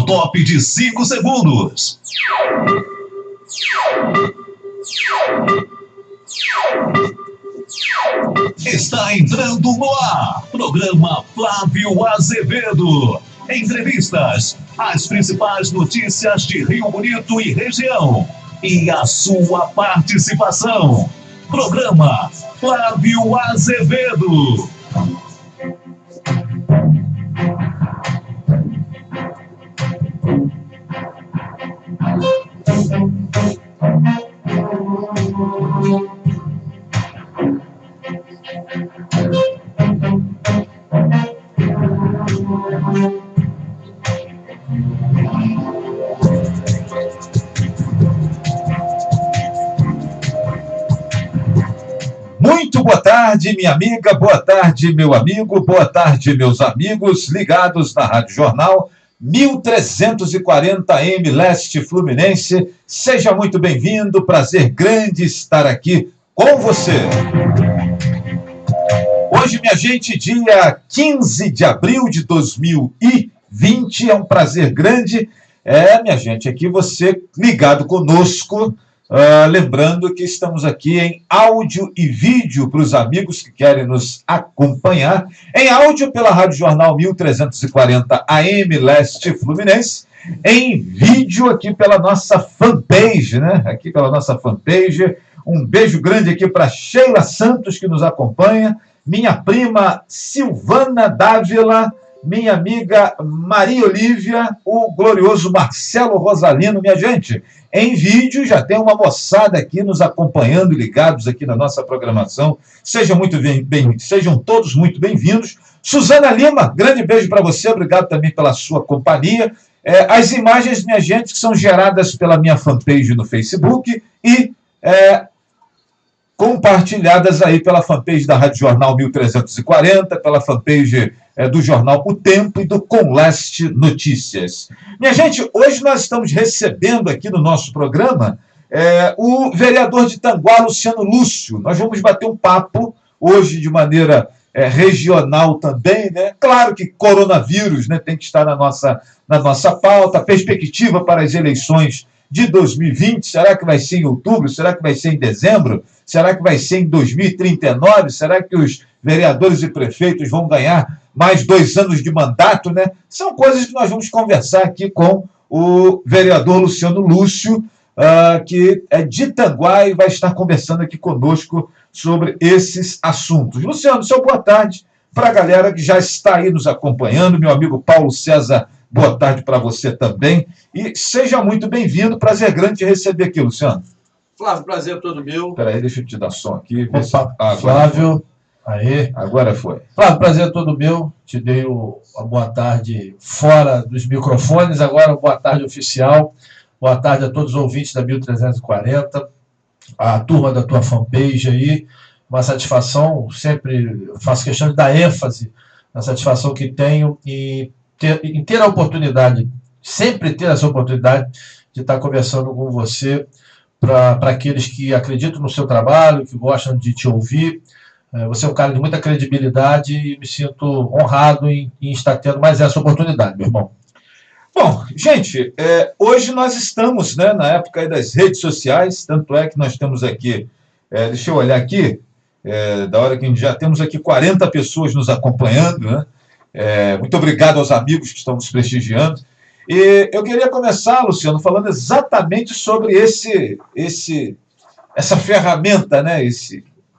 top de 5 segundos. Está entrando no ar. Programa Flávio Azevedo. Entrevistas, as principais notícias de Rio Bonito e região. E a sua participação. Programa Flávio Azevedo. Muito boa tarde, minha amiga, boa tarde, meu amigo, boa tarde, meus amigos ligados na Rádio Jornal 1340 AM Leste Fluminense. Seja muito bem-vindo, prazer grande estar aqui com você. Hoje, minha gente, dia 15 de abril de 2020, é um prazer grande, minha gente, aqui você ligado conosco. Lembrando que estamos aqui em áudio e vídeo para os amigos que querem nos acompanhar. Em áudio pela Rádio Jornal 1340 AM Leste Fluminense. Em vídeo aqui pela nossa fanpage, né? Aqui pela nossa fanpage. Um beijo grande aqui para Sheila Santos, que nos acompanha. Minha prima Silvana Dávila. Minha amiga Maria Olívia. O glorioso Marcelo Rosalino. Minha gente, em vídeo, já tem uma moçada aqui nos acompanhando, ligados aqui na nossa programação. Sejam todos muito bem-vindos. Suzana Lima, grande beijo para você, obrigado também pela sua companhia. As imagens, minha gente, que são geradas pela minha fanpage no Facebook e compartilhadas aí pela fanpage da Rádio Jornal 1340, pela fanpage do jornal O Tempo e do Com Leste Notícias. Minha gente, hoje nós estamos recebendo aqui no nosso programa o vereador de Tanguá, Luciano Lúcio. Nós vamos bater um papo hoje de maneira regional também, né? Claro que coronavírus, né, tem que estar na nossa pauta, perspectiva para as eleições de 2020, será que vai ser em outubro? Será que vai ser em dezembro? Será que vai ser em 2039? Será que os vereadores e prefeitos vão ganhar mais 2 anos de mandato, né? São coisas que nós vamos conversar aqui com o vereador Luciano Lúcio, que é de Tanguá e vai estar conversando aqui conosco sobre esses assuntos. Luciano, seu boa tarde para a galera que já está aí nos acompanhando. Meu amigo Paulo César, boa tarde para você também. E seja muito bem-vindo, prazer grande te receber aqui, Luciano. Flávio, prazer é todo meu. Espera aí, deixa eu te dar som aqui. Flávio, aí. Agora foi. Flávio, prazer é todo meu. Te dei a boa tarde fora dos microfones, agora boa tarde oficial. Boa tarde a todos os ouvintes da 1340, a turma da tua fanpage aí. Uma satisfação, sempre faço questão de dar ênfase na satisfação que tenho em ter a oportunidade, sempre ter essa oportunidade de estar conversando com você, para aqueles que acreditam no seu trabalho, que gostam de te ouvir. Você é um cara de muita credibilidade e me sinto honrado em estar tendo mais essa oportunidade, meu irmão. Bom, gente, hoje nós estamos, né, na época aí das redes sociais, tanto é que nós temos aqui, deixa eu olhar aqui, da hora que a gente já temos aqui 40 pessoas nos acompanhando, né? Muito obrigado aos amigos que estão nos prestigiando. E eu queria começar, Luciano, falando exatamente sobre essa ferramenta, né,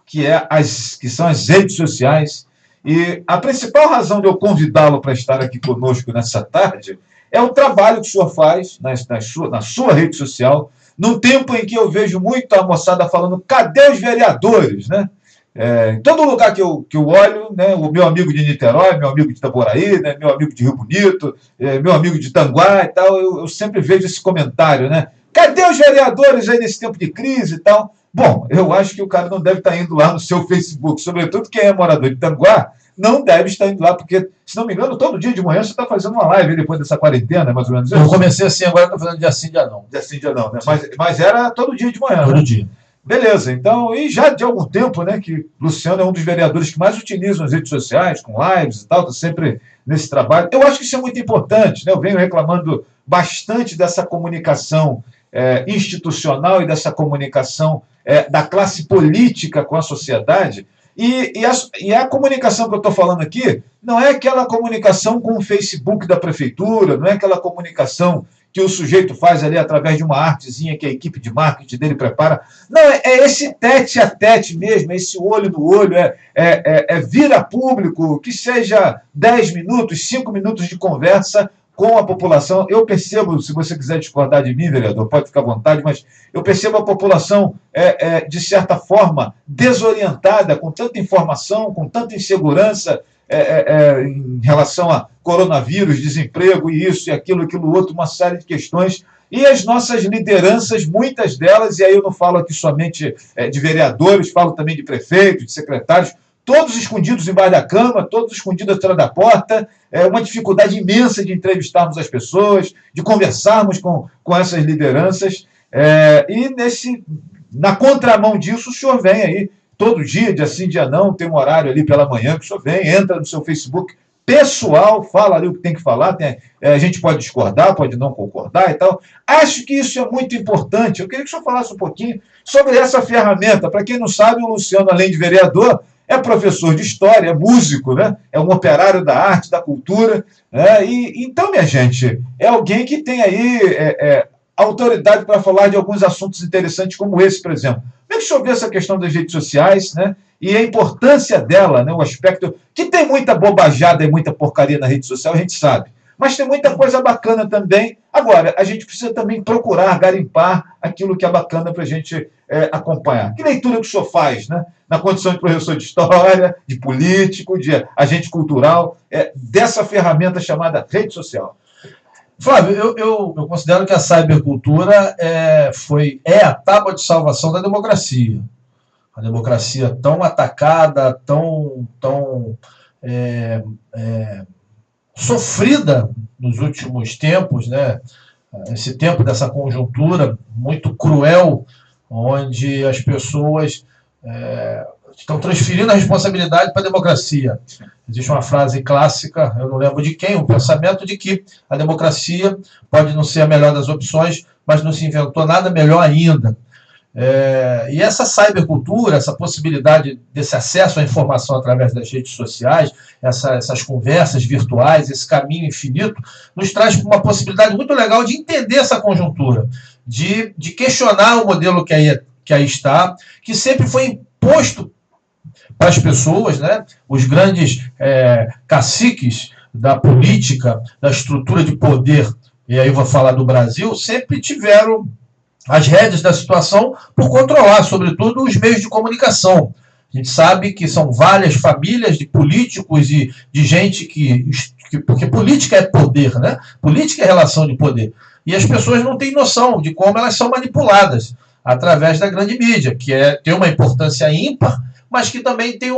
que são as redes sociais. E a principal razão de eu convidá-lo para estar aqui conosco nessa tarde é o trabalho que o senhor faz na sua rede social, num tempo em que eu vejo muito a moçada falando, cadê os vereadores, né? Em todo lugar que eu olho, né, o meu amigo de Niterói, meu amigo de Itaboraí, né, meu amigo de Rio Bonito, meu amigo de Tanguá e tal, eu sempre vejo esse comentário, né? Cadê os vereadores aí nesse tempo de crise e tal? Bom, eu acho que o cara não deve estar indo lá no seu Facebook, sobretudo quem é morador de Tanguá, não deve estar indo lá, porque, se não me engano, todo dia de manhã você está fazendo uma live depois dessa quarentena, mais ou menos isso? Eu comecei assim, agora estou fazendo dia sim, dia não. Dia sim, dia não, né? Mas era todo dia de manhã, todo né? dia. Beleza, então, e já de algum tempo, né, que Luciano é um dos vereadores que mais utilizam as redes sociais, com lives e tal, está sempre nesse trabalho. Eu acho que isso é muito importante, né? Eu venho reclamando bastante dessa comunicação institucional e dessa comunicação da classe política com a sociedade. E a comunicação que eu estou falando aqui não é aquela comunicação com o Facebook da prefeitura, não é aquela comunicação que o sujeito faz ali através de uma artezinha que a equipe de marketing dele prepara. Não, é esse tete a tete mesmo, é esse olho no olho, vir a público, que seja 10 minutos, 5 minutos de conversa com a população. Eu percebo, se você quiser discordar de mim, vereador, pode ficar à vontade, mas eu percebo a população, de certa forma, desorientada, com tanta informação, com tanta insegurança em relação a coronavírus, desemprego, e isso, e aquilo outro, uma série de questões. E as nossas lideranças, muitas delas, e aí eu não falo aqui somente de vereadores, falo também de prefeitos, de secretários, todos escondidos embaixo da cama, todos escondidos atrás da porta, uma dificuldade imensa de entrevistarmos as pessoas, de conversarmos com essas lideranças, e na contramão disso, o senhor vem aí, todo dia, dia sim, dia não, tem um horário ali pela manhã, que o senhor vem, entra no seu Facebook pessoal, fala ali o que tem que falar, a gente pode discordar, pode não concordar e tal. Acho que isso é muito importante. Eu queria que o senhor falasse um pouquinho sobre essa ferramenta. Para quem não sabe, o Luciano, além de vereador, é professor de história, é músico, né? É um operário da arte, da cultura. Então, minha gente, é alguém que tem aí autoridade para falar de alguns assuntos interessantes como esse, por exemplo. Como é que o senhor vê essa questão das redes sociais, né? E a importância dela, né? O aspecto que tem muita bobajada e muita porcaria na rede social, a gente sabe. Mas tem muita coisa bacana também. Agora, a gente precisa também procurar garimpar aquilo que é bacana para a gente acompanhar. Que leitura que o senhor faz, né? Na condição de professor de história, de político, de agente cultural, dessa ferramenta chamada rede social? Flávio, eu considero que a cybercultura é a tábua de salvação da democracia. A democracia tão atacada, tão sofrida nos últimos tempos, né? Esse tempo dessa conjuntura muito cruel, onde as pessoas estão transferindo a responsabilidade para a democracia. Existe uma frase clássica, eu não lembro de quem, um pensamento de que a democracia pode não ser a melhor das opções, mas não se inventou nada melhor ainda. E essa cybercultura, essa possibilidade desse acesso à informação através das redes sociais, essas conversas virtuais, esse caminho infinito, nos traz uma possibilidade muito legal de entender essa conjuntura, de questionar o modelo que aí está, que sempre foi imposto para as pessoas, né? Os grandes caciques da política, da estrutura de poder, e aí eu vou falar do Brasil, sempre tiveram as rédeas da situação por controlar, sobretudo, os meios de comunicação. A gente sabe que são várias famílias de políticos e de gente porque política é poder, né? Política é relação de poder. E as pessoas não têm noção de como elas são manipuladas através da grande mídia, que tem uma importância ímpar, mas que também tem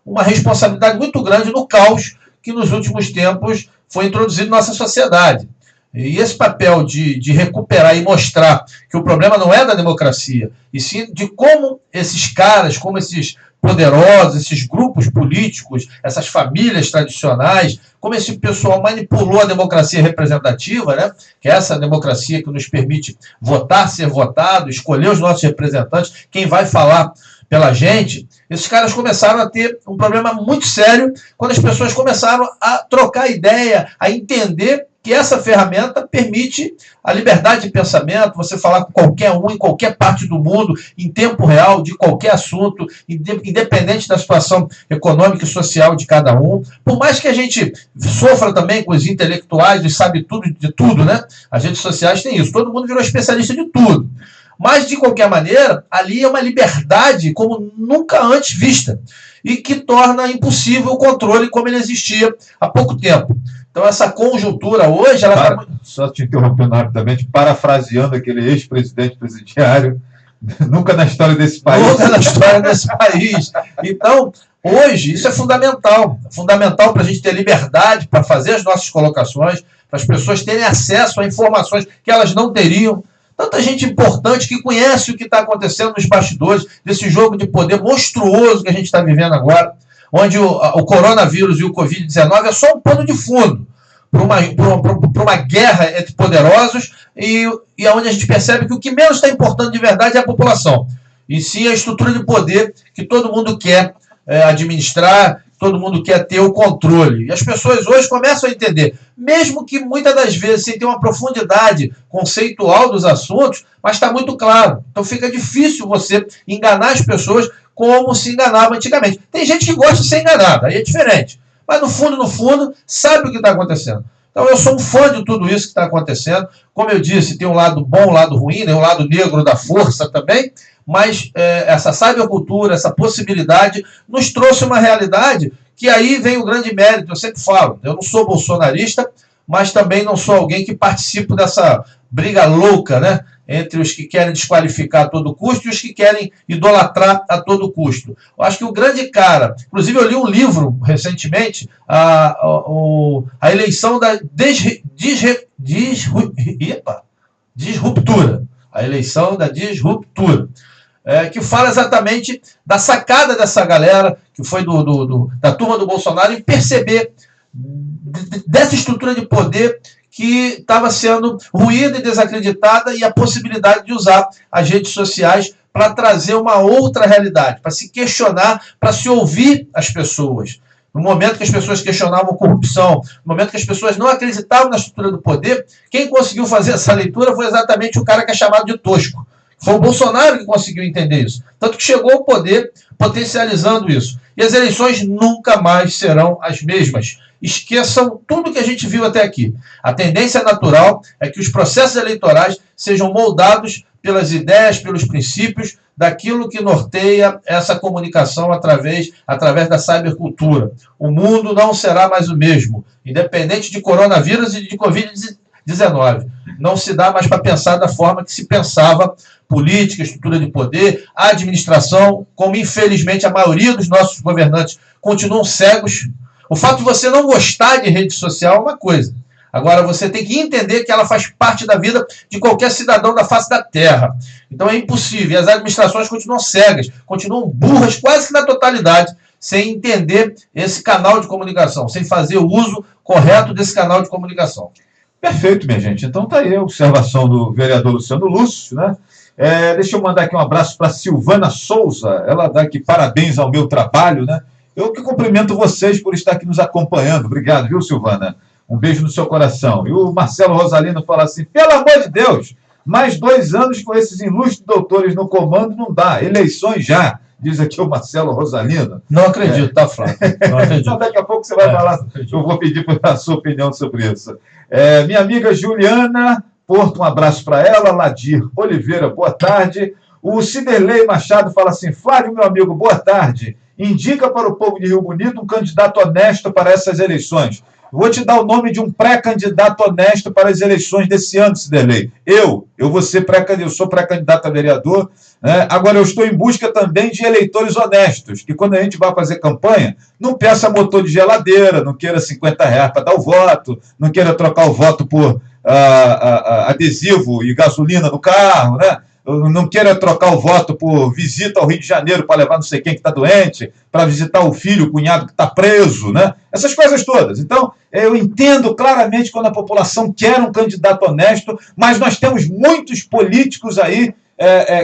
uma responsabilidade muito grande no caos que nos últimos tempos foi introduzido na nossa sociedade. E esse papel de recuperar e mostrar que o problema não é da democracia, e sim de como esses caras, como esses poderosos, esses grupos políticos, essas famílias tradicionais, como esse pessoal manipulou a democracia representativa, né? Que é essa democracia que nos permite votar, ser votado, escolher os nossos representantes, quem vai falar pela gente. Esses caras começaram a ter um problema muito sério quando as pessoas começaram a trocar ideia, a entender que essa ferramenta permite a liberdade de pensamento, você falar com qualquer um, em qualquer parte do mundo, em tempo real, de qualquer assunto, independente da situação econômica e social de cada um. Por mais que a gente sofra também com os intelectuais e sabe tudo de tudo, né? As redes sociais têm isso, todo mundo virou especialista de tudo. Mas, de qualquer maneira, ali é uma liberdade como nunca antes vista e que torna impossível o controle como ele existia há pouco tempo. Então, essa conjuntura hoje... Só te interrompendo rapidamente, parafraseando aquele ex-presidente presidiário, nunca na história desse país. Nunca na história desse país. Então, hoje, isso é fundamental. É fundamental para a gente ter liberdade para fazer as nossas colocações, para as pessoas terem acesso a informações que elas não teriam. Tanta gente importante que conhece o que está acontecendo nos bastidores desse jogo de poder monstruoso que a gente está vivendo agora, onde o coronavírus e o Covid-19 é só um pano de fundo, para uma guerra entre poderosos e onde a gente percebe que o que menos está importando de verdade é a população. E sim a estrutura de poder que todo mundo quer administrar, todo mundo quer ter o controle. E as pessoas hoje começam a entender, mesmo que muitas das vezes sem ter uma profundidade conceitual dos assuntos, mas está muito claro. Então fica difícil você enganar as pessoas como se enganava antigamente. Tem gente que gosta de ser enganada, aí é diferente. Mas no fundo, sabe o que está acontecendo. Então eu sou um fã de tudo isso que está acontecendo. Como eu disse, tem um lado bom, um lado ruim, né? Um lado negro da força também, mas essa cybercultura, essa possibilidade, nos trouxe uma realidade que aí vem o grande mérito. Eu sempre falo, eu não sou bolsonarista, mas também não sou alguém que participo dessa briga louca, né, entre os que querem desqualificar a todo custo e os que querem idolatrar a todo custo. Eu acho que o grande cara, inclusive eu li um livro recentemente, a eleição da disruptura, a eleição da disruptura, que fala exatamente da sacada dessa galera, que foi da turma do Bolsonaro, em perceber dessa estrutura de poder que estava sendo ruída e desacreditada, e a possibilidade de usar as redes sociais para trazer uma outra realidade, para se questionar, para se ouvir as pessoas. No momento que as pessoas questionavam corrupção, no momento que as pessoas não acreditavam na estrutura do poder, quem conseguiu fazer essa leitura foi exatamente o cara que é chamado de tosco. Foi o Bolsonaro que conseguiu entender isso. Tanto que chegou ao poder potencializando isso. E as eleições nunca mais serão as mesmas. Esqueçam tudo que a gente viu até aqui. A tendência natural é que os processos eleitorais sejam moldados pelas ideias, pelos princípios daquilo que norteia essa comunicação através da cybercultura. O mundo não será mais o mesmo, independente de coronavírus e de Covid-19. Não se dá mais para pensar da forma que se pensava política, estrutura de poder, a administração, como infelizmente a maioria dos nossos governantes continuam cegos. O fato de você não gostar de rede social é uma coisa. Agora, você tem que entender que ela faz parte da vida de qualquer cidadão da face da terra. Então é impossível. E as administrações continuam cegas, continuam burras quase que na totalidade, sem entender esse canal de comunicação, sem fazer o uso correto desse canal de comunicação. Perfeito, minha gente. Então tá aí a observação do vereador Luciano Lúcio, né? Deixa eu mandar aqui um abraço para Silvana Souza. Ela dá aqui parabéns ao meu trabalho, né? Eu que cumprimento vocês por estar aqui nos acompanhando. Obrigado, viu, Silvana? Um beijo no seu coração. E o Marcelo Rosalino fala assim, pelo amor de Deus, mais 2 anos com esses ilustres doutores no comando não dá. Eleições já, diz aqui o Marcelo Rosalino. Não acredito, tá, Flávio? Não acredito. Então daqui a pouco você vai falar, eu vou pedir a sua opinião sobre isso. Minha amiga Juliana Porto, um abraço para ela. Ladir Oliveira, boa tarde. O Ciderley Machado fala assim, Flávio, meu amigo, boa tarde. Indica para o povo de Rio Bonito um candidato honesto para essas eleições. Vou te dar o nome de um pré-candidato honesto para as eleições desse ano, Ciderley. Eu sou pré-candidato a vereador, né? Agora eu estou em busca também de eleitores honestos, que quando a gente vai fazer campanha, não peça motor de geladeira, não queira R$50 para dar o voto, não queira trocar o voto por adesivo e gasolina no carro, né? Não queira trocar o voto por visita ao Rio de Janeiro para levar não sei quem que está doente, para visitar o filho, o cunhado que está preso, né? Essas coisas todas. Então, eu entendo claramente quando a população quer um candidato honesto, mas nós temos muitos políticos aí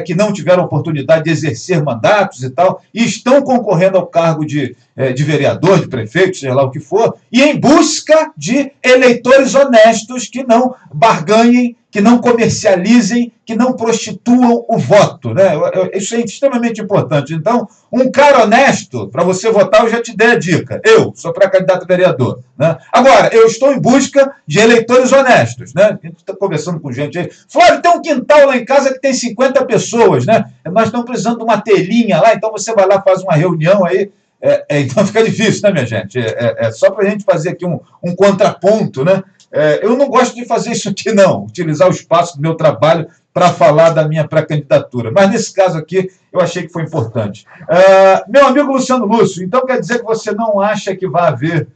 que não tiveram oportunidade de exercer mandatos e tal, e estão concorrendo ao cargo de vereador, de prefeito, seja lá o que for, e em busca de eleitores honestos que não barganhem, que não comercializem, que não prostituam o voto, né? Isso é extremamente importante. Então, um cara honesto, para você votar, eu já te dei a dica. Eu sou pré-candidato a vereador, né? Agora, eu estou em busca de eleitores honestos, né? A gente está conversando com gente aí. Flávio, tem um quintal lá em casa que tem 50 pessoas, né? Nós estamos precisando de uma telinha lá, então você vai lá, faz uma reunião aí. Então fica difícil, né, minha gente? Só para a gente fazer aqui um contraponto, né? Eu não gosto de fazer isso aqui, não, utilizar o espaço do meu trabalho para falar da minha pré-candidatura. Mas nesse caso aqui, eu achei que foi importante. Meu amigo Luciano Lúcio, então quer dizer que você não acha que vai haver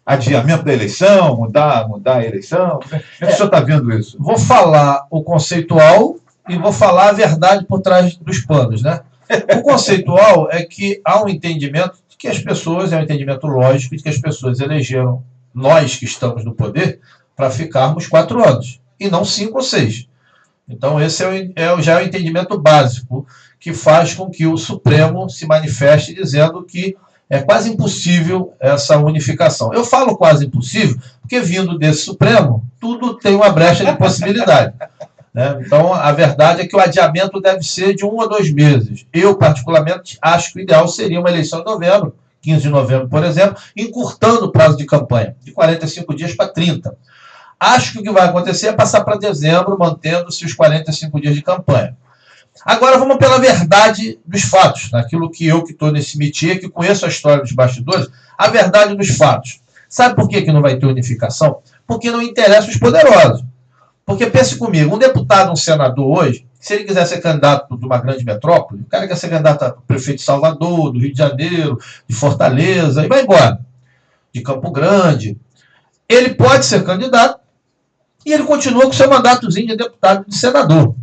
adiamento da eleição, mudar a eleição? Como é que o senhor está vendo isso? Vou falar o conceitual e vou falar a verdade por trás dos panos, né? O conceitual é que há um entendimento de que as pessoas, é um entendimento lógico, de que as pessoas elegeram nós que estamos no poder, para ficarmos 4 anos, e não 5 ou 6. Então, esse já é o entendimento básico que faz com que o Supremo se manifeste dizendo que é quase impossível essa unificação. Eu falo quase impossível porque, vindo desse Supremo, tudo tem uma brecha de possibilidade. Né? Então, a verdade é que o adiamento deve ser de 1 ou 2 meses. Eu, particularmente, acho que o ideal seria uma eleição em novembro, 15 de novembro, por exemplo, encurtando o prazo de campanha, de 45 dias para 30. Acho que o que vai acontecer é passar para dezembro, mantendo-se os 45 dias de campanha. Agora vamos pela verdade dos fatos, naquilo que estou nesse métier, que conheço a história dos bastidores, a verdade dos fatos. Sabe por que não vai ter unificação? Porque não interessa os poderosos. Porque pense comigo, um deputado, um senador hoje, se ele quiser ser candidato de uma grande metrópole, o cara quer ser candidato a prefeito de Salvador, do Rio de Janeiro, de Fortaleza, e vai embora, de Campo Grande, ele pode ser candidato e ele continua com seu mandatozinho de deputado, de senador.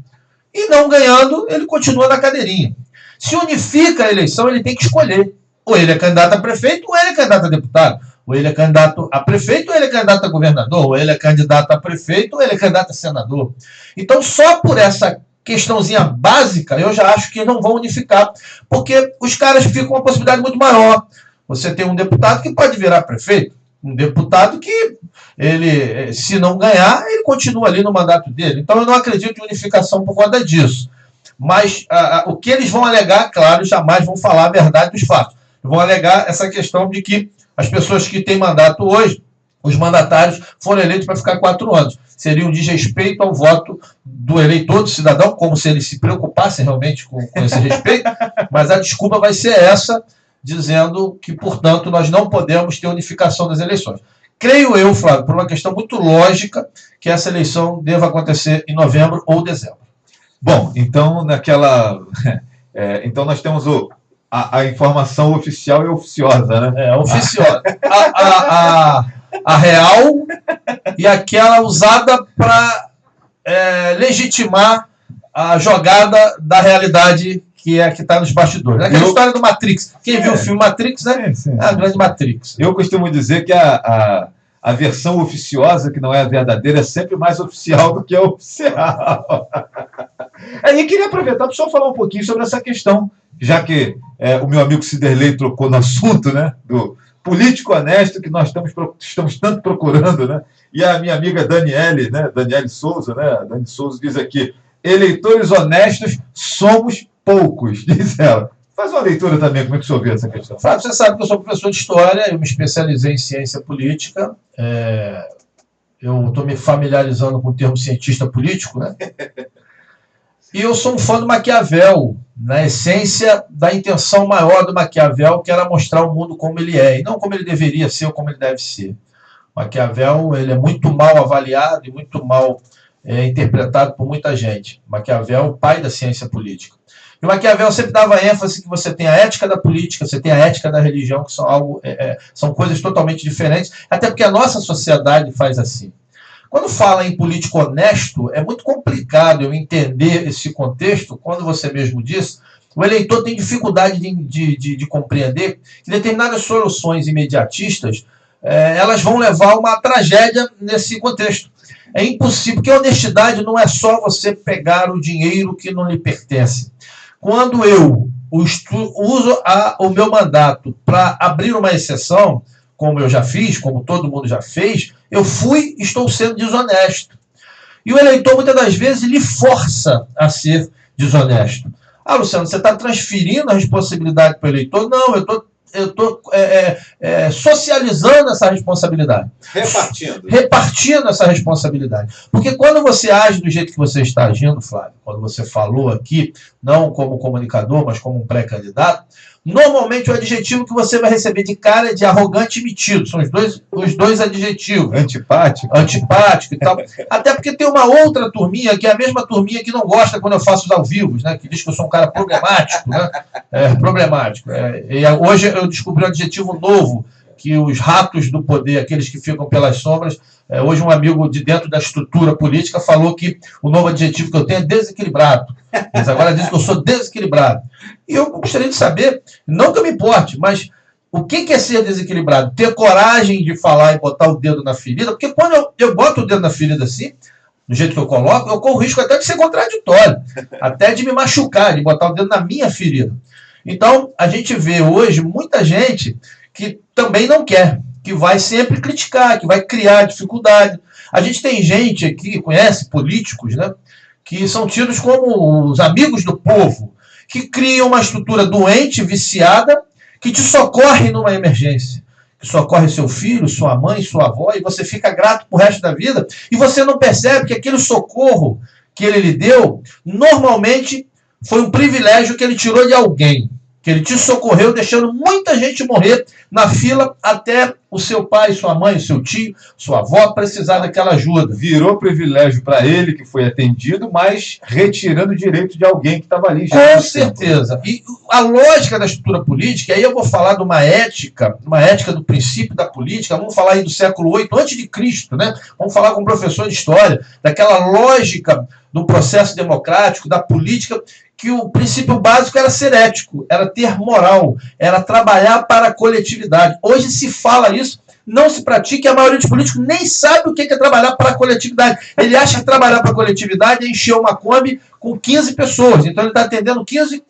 E não ganhando, ele continua na cadeirinha. Se unifica a eleição, ele tem que escolher. Ou ele é candidato a prefeito, ou ele é candidato a deputado. Ou ele é candidato a prefeito, ou ele é candidato a governador. Ou ele é candidato a prefeito, ou ele é candidato a senador. Então, só por essa questãozinha básica, eu já acho que não vão unificar. Porque os caras ficam com uma possibilidade muito maior. Você tem um deputado que pode virar prefeito. Um deputado que, ele, se não ganhar, ele continua ali no mandato dele. Então, eu não acredito em unificação por conta disso. Mas o que eles vão alegar, claro, jamais vão falar a verdade dos fatos. Vão alegar essa questão de que as pessoas que têm mandato hoje, os mandatários, foram eleitos para ficar 4 anos. Seria um desrespeito ao voto do eleitor, do cidadão, como se eles se preocupassem realmente com esse respeito. Mas a desculpa vai ser essa, dizendo que, portanto, nós não podemos ter unificação das eleições. Creio eu, Flávio, por uma questão muito lógica, que essa eleição deva acontecer em novembro ou dezembro. Bom, então, então nós temos a informação oficial e oficiosa, né? É, oficiosa. A real e aquela usada para legitimar a jogada da realidade que está nos bastidores. Aquela história do Matrix. Quem viu o filme Matrix, né? Sim. É a grande Matrix. Eu costumo dizer que a versão oficiosa, que não é a verdadeira, é sempre mais oficial do que a oficial. E queria aproveitar para só falar um pouquinho sobre essa questão, já que o meu amigo Ciderley trocou no assunto, né, do político honesto que nós estamos tanto procurando, né? E a minha amiga Daniele, né, Daniele Souza, né, Dani Souza diz aqui, eleitores honestos somos poucos, diz ela. Faz uma leitura também, como é que o senhor vê essa questão? Fábio, você sabe que eu sou professor de História, eu me especializei em Ciência Política, eu estou me familiarizando com o termo cientista político, né? E eu sou um fã do Maquiavel, na essência da intenção maior do Maquiavel, que era mostrar o mundo como ele é, e não como ele deveria ser ou como ele deve ser. Maquiavel, ele é muito mal avaliado e muito mal interpretado por muita gente. Maquiavel é o pai da ciência política. E o Maquiavel sempre dava ênfase que você tem a ética da política, você tem a ética da religião, que são coisas totalmente diferentes, até porque a nossa sociedade faz assim. Quando fala em político honesto, é muito complicado eu entender esse contexto, quando você mesmo disse, o eleitor tem dificuldade de compreender que determinadas soluções imediatistas elas vão levar a uma tragédia nesse contexto. É impossível, porque a honestidade não é só você pegar o dinheiro que não lhe pertence. Quando eu uso o meu mandato para abrir uma exceção, como eu já fiz, como todo mundo já fez, eu estou sendo desonesto. E o eleitor, muitas das vezes, lhe força a ser desonesto. Ah, Luciano, você está transferindo a responsabilidade para o eleitor? Não, eu estou socializando essa responsabilidade. Repartindo essa responsabilidade. Porque quando você age do jeito que você está agindo, Flávio, quando você falou aqui, não como comunicador, mas como um pré-candidato, normalmente o adjetivo que você vai receber de cara é de arrogante e metido. São os dois adjetivos. Antipático e tal. Até porque tem uma outra turminha, que é a mesma turminha que não gosta quando eu faço os ao vivo, né? Que diz que eu sou um cara problemático. Né? Problemático. E hoje eu descobri um adjetivo novo, que os ratos do poder, aqueles que ficam pelas sombras, hoje um amigo de dentro da estrutura política falou que o novo adjetivo que eu tenho é desequilibrado. Mas agora diz que eu sou desequilibrado. E eu gostaria de saber, não que eu me importe, mas O que é ser desequilibrado? Ter coragem de falar e botar o dedo na ferida, porque quando eu boto o dedo na ferida assim, do jeito que eu coloco, eu corro o risco até de ser contraditório, até de me machucar, de botar o dedo na minha ferida. Então, a gente vê hoje muita gente que também não quer, que vai sempre criticar, que vai criar dificuldade. A gente tem gente aqui, conhece políticos, né, que são tidos como os amigos do povo, que criam uma estrutura doente, viciada, que te socorre numa emergência, que socorre seu filho, sua mãe, sua avó, e você fica grato pro resto da vida, e você não percebe que aquele socorro que ele lhe deu, normalmente foi um privilégio que ele tirou de alguém, que ele te socorreu, deixando muita gente morrer na fila até o seu pai, sua mãe, o seu tio, sua avó precisar daquela ajuda. Virou privilégio para ele, que foi atendido, mas retirando o direito de alguém que estava ali. Já com certeza. E a lógica da estrutura política, aí eu vou falar de uma ética do princípio da política, vamos falar aí do século VIII, antes de Cristo, né? Vamos falar com o professor de história, daquela lógica do processo democrático, da política, que o princípio básico era ser ético, era ter moral, era trabalhar para a coletividade. Hoje se fala isso, não se pratica, e a maioria dos políticos nem sabe o que é trabalhar para a coletividade. Ele acha que trabalhar para a coletividade é encher uma Kombi com 15 pessoas, então ele está atendendo 15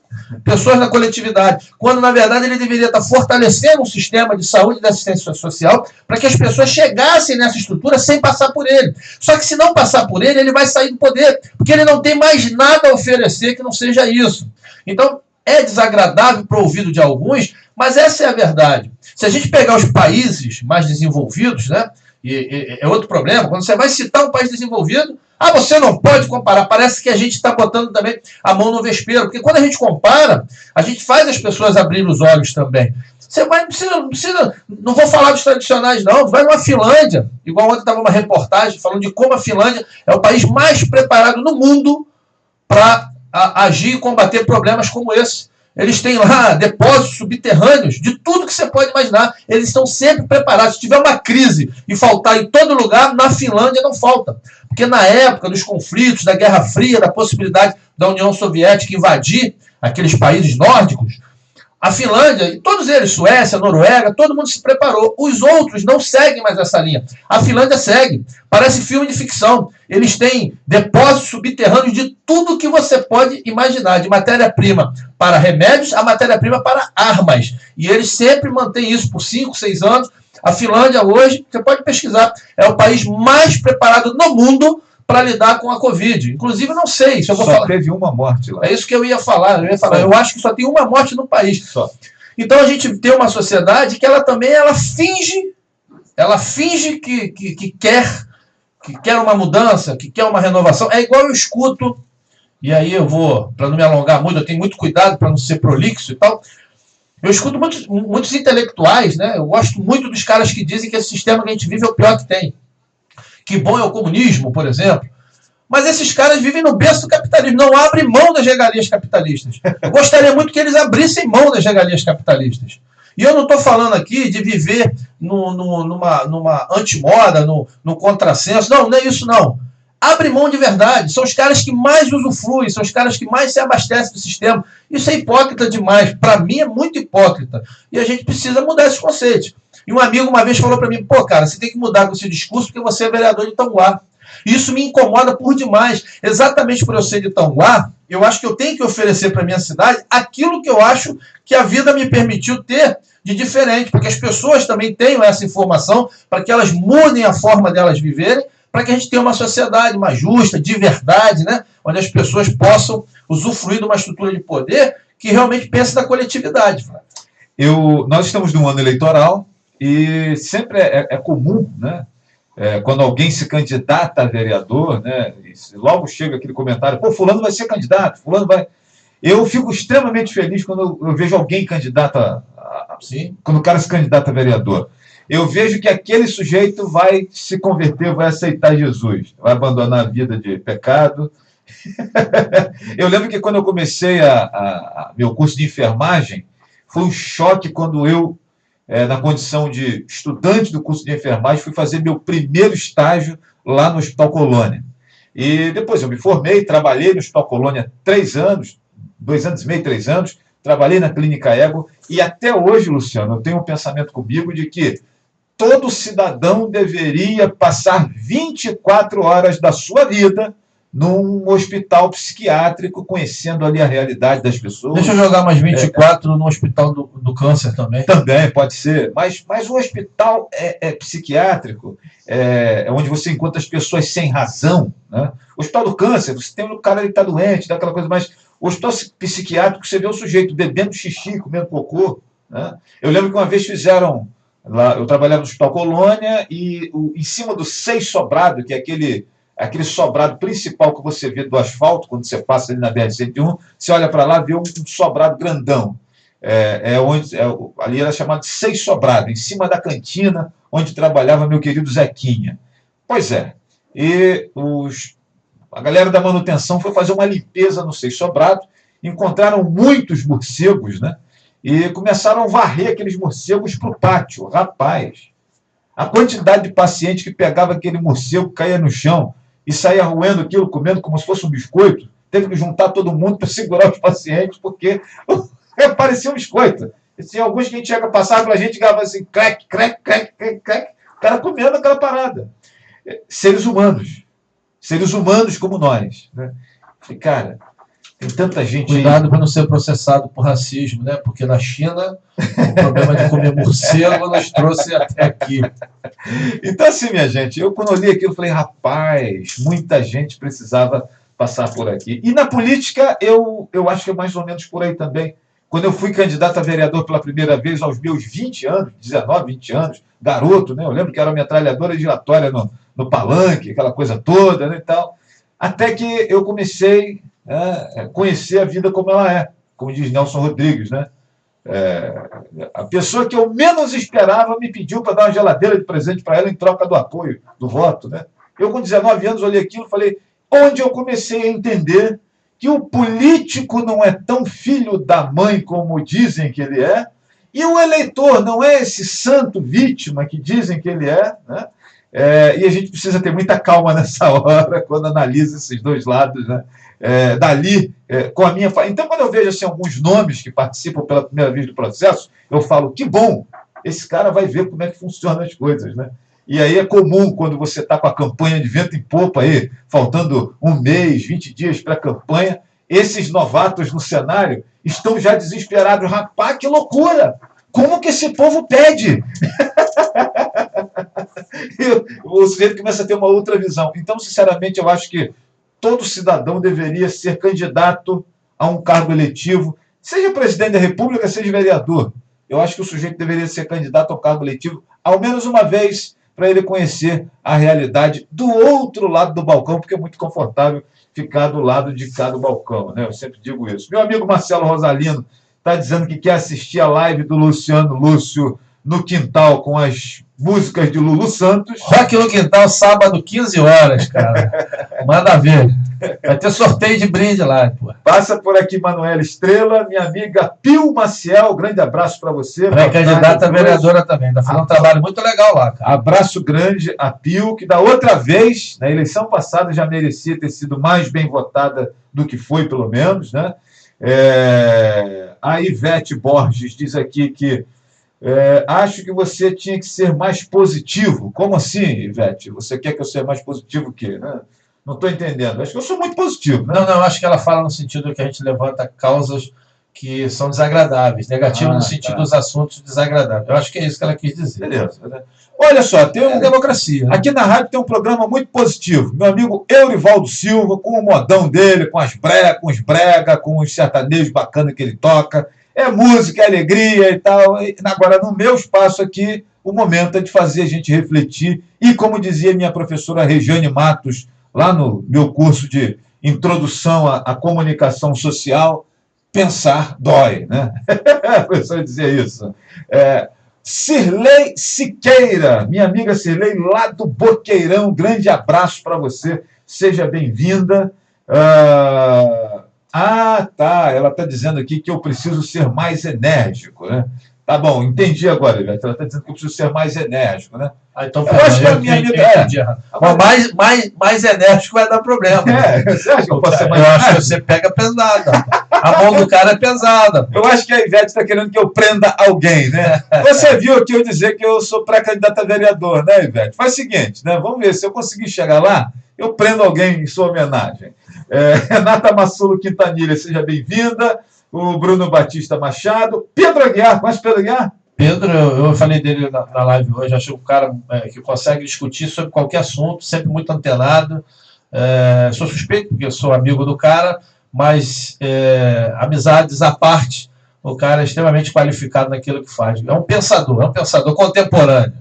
pessoas na coletividade, quando na verdade ele deveria estar fortalecendo um sistema de saúde e de assistência social para que as pessoas chegassem nessa estrutura sem passar por ele. Só que se não passar por ele, ele vai sair do poder, porque ele não tem mais nada a oferecer que não seja isso. Então, é desagradável para o ouvido de alguns, mas essa é a verdade. Se a gente pegar os países mais desenvolvidos, né, é outro problema, quando você vai citar um país desenvolvido, você não pode comparar. Parece que a gente está botando também a mão no vespeiro, porque quando a gente compara, a gente faz as pessoas abrirem os olhos também. Você vai, não vou falar dos tradicionais, não. Vai numa Finlândia, igual ontem estava uma reportagem falando de como a Finlândia é o país mais preparado no mundo para agir e combater problemas como esse. Eles têm lá depósitos subterrâneos de tudo que você pode imaginar. Eles estão sempre preparados. Se tiver uma crise e faltar em todo lugar, na Finlândia não falta. Porque na época dos conflitos, da Guerra Fria, da possibilidade da União Soviética invadir aqueles países nórdicos, a Finlândia, e todos eles, Suécia, Noruega, todo mundo se preparou. Os outros não seguem mais essa linha. A Finlândia segue. Parece filme de ficção. Eles têm depósitos subterrâneos de tudo que você pode imaginar, de matéria-prima para remédios a matéria-prima para armas. E eles sempre mantêm isso por 5, 6 anos. A Finlândia hoje, você pode pesquisar, é o país mais preparado no mundo para lidar com a Covid. Inclusive, não sei se eu vou falar. Só teve uma morte lá. É isso que eu ia falar. Eu acho que só tem uma morte no país. Só. Então, a gente tem uma sociedade que ela também finge que quer uma mudança, que quer uma renovação. É igual eu escuto, e aí eu vou, para não me alongar muito, eu tenho muito cuidado para não ser prolixo e tal. Eu escuto muitos intelectuais, né? Eu gosto muito dos caras que dizem que esse sistema que a gente vive é o pior que tem. Que bom é o comunismo, por exemplo. Mas esses caras vivem no berço do capitalismo, não abrem mão das regalias capitalistas. Eu gostaria muito que eles abrissem mão das regalias capitalistas. E eu não estou falando aqui de viver numa antimoda, no contrassenso. Não é isso não. Abre mão de verdade. São os caras que mais usufruem, são os caras que mais se abastecem do sistema. Isso é hipócrita demais. Para mim é muito hipócrita. E a gente precisa mudar esses conceitos. E um amigo uma vez falou para mim, cara, você tem que mudar com esse discurso porque você é vereador de Itanguá. E isso me incomoda por demais. Exatamente por eu ser de Itanguá, eu acho que eu tenho que oferecer para a minha cidade aquilo que eu acho que a vida me permitiu ter de diferente, porque as pessoas também tenham essa informação para que elas mudem a forma delas viverem, para que a gente tenha uma sociedade mais justa, de verdade, né? Onde as pessoas possam usufruir de uma estrutura de poder que realmente pense na coletividade. Nós estamos num ano eleitoral e sempre é comum, né? Quando alguém se candidata a vereador, né? Logo chega aquele comentário, fulano vai ser candidato, fulano vai... Eu fico extremamente feliz quando eu vejo alguém candidato quando o cara se candidata a vereador. Eu vejo que aquele sujeito vai se converter, vai aceitar Jesus, vai abandonar a vida de pecado. Eu lembro que quando eu comecei meu curso de enfermagem, foi um choque quando eu, na condição de estudante do curso de enfermagem, fui fazer meu primeiro estágio lá no Hospital Colônia. E depois eu me formei, trabalhei no Hospital Colônia 3 anos, 2 anos e meio, 3 anos, trabalhei na Clínica Ego, e até hoje, Luciano, eu tenho um pensamento comigo de que todo cidadão deveria passar 24 horas da sua vida num hospital psiquiátrico, conhecendo ali a realidade das pessoas. Deixa eu jogar mais 24 no hospital do câncer também. Também, pode ser. Mas o hospital psiquiátrico é onde você encontra as pessoas sem razão. Né? O hospital do câncer, você tem o cara que está doente, daquela coisa, mas o hospital psiquiátrico, você vê o sujeito bebendo xixi, comendo cocô. Né? Eu lembro que uma vez fizeram... Lá, eu trabalhava no Hospital Colônia e em cima do 6 sobrado, que é aquele sobrado principal que você vê do asfalto, quando você passa ali na BR-101, você olha para lá e vê um sobrado grandão. Ali era chamado de 6 sobrado, em cima da cantina onde trabalhava meu querido Zequinha. Pois é, e a galera da manutenção foi fazer uma limpeza no 6 sobrado, encontraram muitos morcegos, né? E começaram a varrer aqueles morcegos para o pátio. Rapaz, a quantidade de paciente que pegava aquele morcego, caía no chão e saía roendo aquilo, comendo como se fosse um biscoito, teve que juntar todo mundo para segurar os pacientes, porque parecia um biscoito. E tinha alguns que a gente chega a passar pela gente e gravava assim, crack, crack, crack, crack, crack, o cara comendo aquela parada. Seres humanos como nós. Né? Falei, cara... Tem tanta gente. Cuidado para não ser processado por racismo, né? Porque na China o problema de comer morcego nos trouxe até aqui. Então, assim, minha gente, quando eu li aquilo, eu falei, rapaz, muita gente precisava passar por aqui. E na política, eu acho que é mais ou menos por aí também. Quando eu fui candidato a vereador pela primeira vez, aos meus 20 anos, 19, 20 anos, garoto, né? Eu lembro que era uma metralhadora giratória no palanque, aquela coisa toda, né, e tal. Até que eu comecei conhecer a vida como ela é, como diz Nelson Rodrigues, né? A pessoa que eu menos esperava me pediu para dar uma geladeira de presente para ela em troca do apoio, do voto, né? Eu, com 19 anos, olhei aquilo e falei, onde eu comecei a entender que o político não é tão filho da mãe como dizem que ele é, e o eleitor não é esse santo vítima que dizem que ele é, né? E a gente precisa ter muita calma nessa hora, quando analisa esses dois lados, né? Com a minha... Então, quando eu vejo assim, alguns nomes que participam pela primeira vez do processo, eu falo, que bom, esse cara vai ver como é que funcionam as coisas, né? E aí é comum, quando você está com a campanha de vento em popa aí, faltando um mês, 20 dias para a campanha, esses novatos no cenário estão já desesperados. Rapaz, que loucura! Como que esse povo pede? O sujeito começa a ter uma outra visão. Então, sinceramente, eu acho que todo cidadão deveria ser candidato a um cargo eletivo, seja presidente da República, seja vereador. Eu acho que o sujeito deveria ser candidato ao cargo eletivo ao menos uma vez, para ele conhecer a realidade do outro lado do balcão, porque é muito confortável ficar do lado de cá do balcão, né? Eu sempre digo isso. Meu amigo Marcelo Rosalino está dizendo que quer assistir a live do Luciano Lúcio no quintal com as músicas de Lulu Santos. Rock no Quintal, sábado, 15 horas, cara. Manda ver. Vai ter sorteio de brinde lá, pô. Passa por aqui, Manuela Estrela, minha amiga Pio Maciel, grande abraço para você. Pré-candidata a vereadora também, está fazendo um trabalho muito legal lá, cara. Abraço grande a Pio, que da outra vez, na eleição passada, já merecia ter sido mais bem votada do que foi, pelo menos, né? A Ivete Borges diz aqui que acho que você tinha que ser mais positivo. Como assim, Ivete? Você quer que eu seja mais positivo o quê? Né? Não estou entendendo. Acho que eu sou muito positivo. Né? Não, acho que ela fala no sentido que a gente levanta causas que são desagradáveis. Negativo no sentido dos assuntos desagradáveis. Eu acho que é isso que ela quis dizer. Beleza. Olha só, tem democracia. Né? Aqui na rádio tem um programa muito positivo. Meu amigo Eurivaldo Silva, com o modão dele, com os brega, com os sertanejos bacanas que ele toca. É música, é alegria e tal. Agora, no meu espaço aqui, o momento é de fazer a gente refletir. E, como dizia minha professora Regiane Matos, lá no meu curso de Introdução à Comunicação Social, pensar dói, né? A professora dizia isso. Cirlei Siqueira, minha amiga Cirlei, lá do Boqueirão, grande abraço para você. Seja bem-vinda. Tá. Ela está dizendo aqui que eu preciso ser mais enérgico, né? Tá bom, entendi agora, Ivete. Ela está dizendo que eu preciso ser mais enérgico, né? Então, eu acho que a minha amiga Mas mais enérgico vai dar problema. Você acha que eu posso ser mais enérgico? Eu acho que você pega pesado. A mão do cara é pesada. Eu acho que a Ivete está querendo que eu prenda alguém, né? Você viu aqui eu dizer que eu sou pré-candidato a vereador, né, Ivete? Faz o seguinte, né? Vamos ver, se eu conseguir chegar lá, eu prendo alguém em sua homenagem. Renata Massulo Quintanilha, seja bem-vinda. O Bruno Batista Machado. Pedro Aguiar, conhece Pedro Aguiar? Pedro, eu falei dele na live hoje, acho um cara que consegue discutir sobre qualquer assunto, sempre muito antenado. Sou suspeito, porque eu sou amigo do cara, mas amizades à parte, o cara é extremamente qualificado naquilo que faz. É um pensador contemporâneo.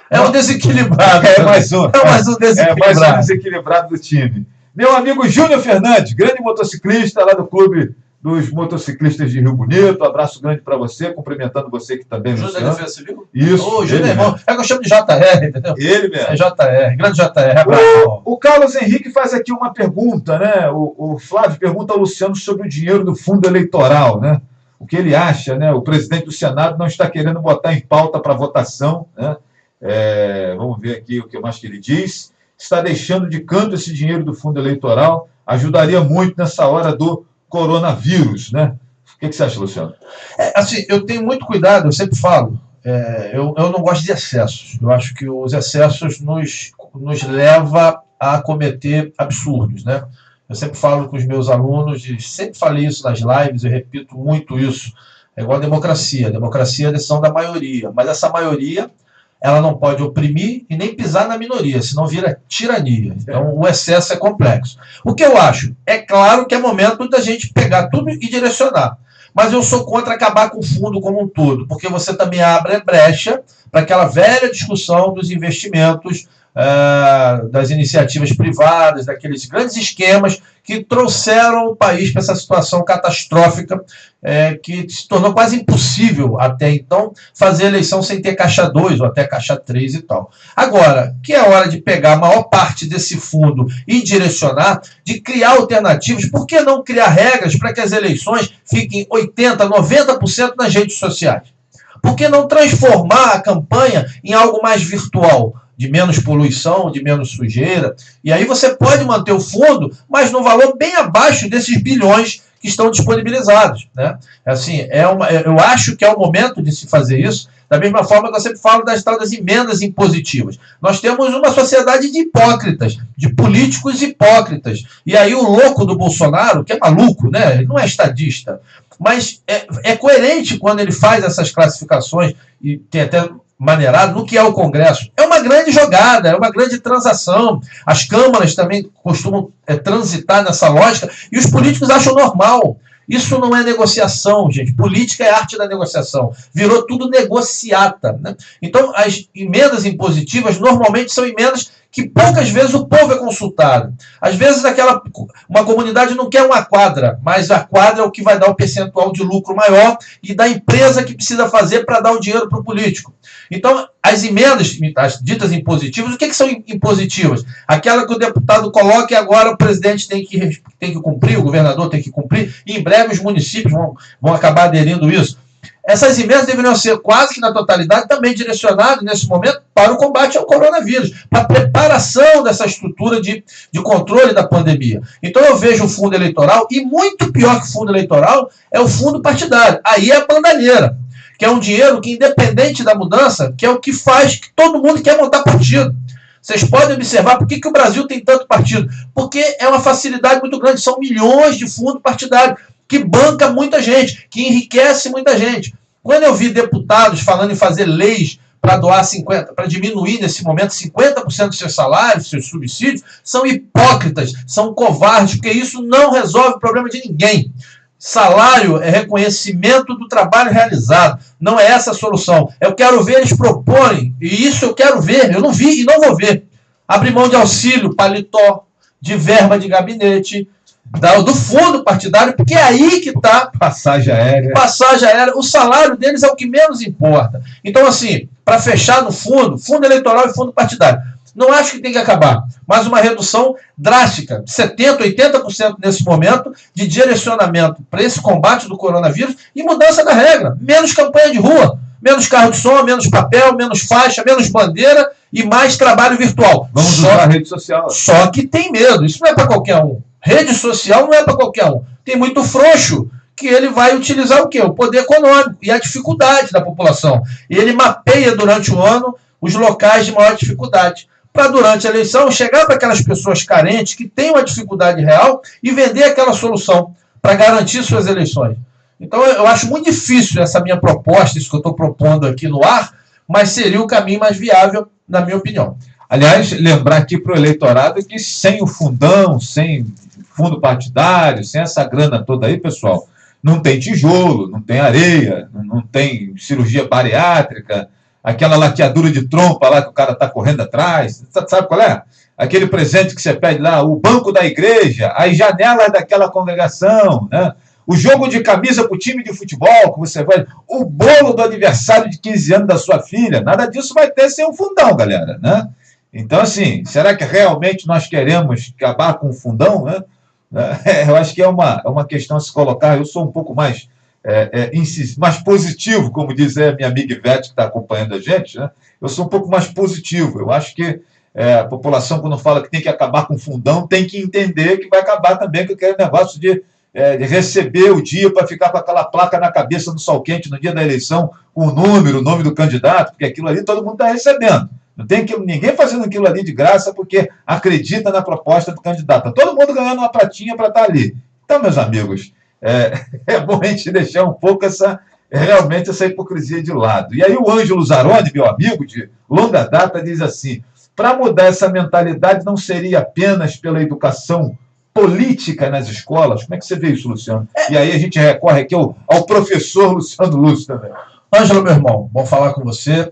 É um desequilibrado. É mais um desequilibrado. É mais um desequilibrado do time. Meu amigo Júnior Fernandes, grande motociclista lá do Clube dos Motociclistas de Rio Bonito. Abraço grande para você, cumprimentando você que também. Júnior da Defesa Civil? Isso. Ô, Júnior é irmão. É que eu chamo de JR, entendeu? Ele mesmo. É JR, grande JR. O Carlos Henrique faz aqui uma pergunta, né? O Flávio pergunta ao Luciano sobre o dinheiro do fundo eleitoral, né? O que ele acha, né? O presidente do Senado não está querendo botar em pauta para votação, né? Vamos ver aqui o que mais que ele diz. Está deixando de canto esse dinheiro do fundo eleitoral, ajudaria muito nessa hora do coronavírus, né? O que você acha, Luciano? Assim, eu tenho muito cuidado, eu sempre falo, eu não gosto de excessos. Eu acho que os excessos nos levam a cometer absurdos, né? Eu sempre falo com os meus alunos, sempre falei isso nas lives, eu repito muito isso. É igual a democracia. A democracia é a decisão da maioria, mas essa maioria ela não pode oprimir e nem pisar na minoria, senão vira tirania. Então, o excesso é complexo. O que eu acho? É claro que é momento da gente pegar tudo e direcionar. Mas eu sou contra acabar com o fundo como um todo, porque você também abre brecha para aquela velha discussão dos investimentos, das iniciativas privadas, daqueles grandes esquemas que trouxeram o país para essa situação catastrófica, que se tornou quase impossível até então fazer eleição sem ter caixa 2 ou até caixa 3 e tal. Agora, que é hora de pegar a maior parte desse fundo e direcionar, de criar alternativas, por que não criar regras para que as eleições fiquem 80%, 90% nas redes sociais? Por que não transformar a campanha em algo mais virtual? De menos poluição, de menos sujeira. E aí você pode manter o fundo, mas no valor bem abaixo desses bilhões que estão disponibilizados, né? Assim, eu acho que é o momento de se fazer isso, da mesma forma que eu sempre falo das emendas impositivas. Nós temos uma sociedade de hipócritas, de políticos hipócritas. E aí o louco do Bolsonaro, que é maluco, né? Ele não é estadista, mas é coerente quando ele faz essas classificações, e tem até maneirado no que é o Congresso. É uma grande jogada, é uma grande transação. As câmaras também costumam transitar nessa lógica e os políticos acham normal. Isso não é negociação, gente. Política é arte da negociação. Virou tudo negociata, né? Então, as emendas impositivas normalmente são emendas que poucas vezes o povo é consultado. Às vezes uma comunidade não quer uma quadra, mas a quadra é o que vai dar o percentual de lucro maior e da empresa que precisa fazer para dar o dinheiro para o político. Então, as emendas, as ditas impositivas, o que são impositivas? Aquela que o deputado coloca e agora o presidente tem que cumprir, o governador tem que cumprir, e em breve os municípios vão acabar aderindo isso. Essas emendas deveriam ser quase que na totalidade também direcionadas, nesse momento, para o combate ao coronavírus, para a preparação dessa estrutura de controle da pandemia. Então eu vejo o fundo eleitoral, e muito pior que o fundo eleitoral, é o fundo partidário. Aí é a bandaneira, que é um dinheiro que, independente da mudança, que é o que faz que todo mundo quer montar partido. Vocês podem observar por que o Brasil tem tanto partido. Porque é uma facilidade muito grande, são milhões de fundo partidário, que banca muita gente, que enriquece muita gente. Quando eu vi deputados falando em fazer leis para doar 50%, para diminuir nesse momento 50% dos seus salários, seus subsídios, são hipócritas, são covardes, porque isso não resolve o problema de ninguém. Salário é reconhecimento do trabalho realizado, não é essa a solução. Eu quero ver eles proporem, e isso eu quero ver, eu não vi e não vou ver. Abrir mão de auxílio, paletó, de verba de gabinete, do fundo partidário, porque é aí que está passagem aérea. O salário deles é o que menos importa. Então, assim, para fechar no fundo eleitoral e fundo partidário, não acho que tem que acabar, mas uma redução drástica, 70%, 80% nesse momento, de direcionamento para esse combate do coronavírus e mudança da regra. Menos campanha de rua, menos carro de som, menos papel, menos faixa, menos bandeira e mais trabalho virtual. Vamos usar a rede social. Só que tem medo, isso não é para qualquer um. Rede social não é para qualquer um. Tem muito frouxo que ele vai utilizar o quê? O poder econômico e a dificuldade da população. E ele mapeia durante o ano os locais de maior dificuldade, para durante a eleição chegar para aquelas pessoas carentes que têm uma dificuldade real e vender aquela solução para garantir suas eleições. Então eu acho muito difícil essa minha proposta, isso que eu estou propondo aqui no ar, mas seria o caminho mais viável, na minha opinião. Aliás, lembrar aqui para o eleitorado que sem o fundão, sem fundo partidário, sem essa grana toda aí, pessoal, não tem tijolo, não tem areia, não tem cirurgia bariátrica, aquela laqueadura de trompa lá que o cara está correndo atrás. Sabe qual é? Aquele presente que você pede lá, o banco da igreja, as janelas daquela congregação, né? O jogo de camisa para o time de futebol que você vai... O bolo do aniversário de 15 anos da sua filha. Nada disso vai ter sem um fundão, galera, né? Então, assim, será que realmente nós queremos acabar com o fundão, né? Eu acho que é uma questão a se colocar. Eu sou um pouco mais mais positivo, como diz a minha amiga Ivete, que está acompanhando a gente, né? Eu sou um pouco mais positivo. Eu acho que a população, quando fala que tem que acabar com o fundão, tem que entender que vai acabar também com aquele negócio de receber o dia para ficar com aquela placa na cabeça no sol quente no dia da eleição, com o nome do candidato, porque aquilo ali todo mundo está recebendo. Não tem ninguém fazendo aquilo ali de graça porque acredita na proposta do candidato. Tá todo mundo ganhando uma pratinha para estar ali. Então, meus amigos, é bom a gente deixar um pouco realmente essa hipocrisia de lado. E aí o Ângelo Zaroni, meu amigo de longa data, diz assim: para mudar essa mentalidade não seria apenas pela educação política nas escolas? Como é que você vê isso, Luciano? E aí a gente recorre aqui ao professor Luciano Lúcio também. Ângelo, meu irmão, bom falar com você.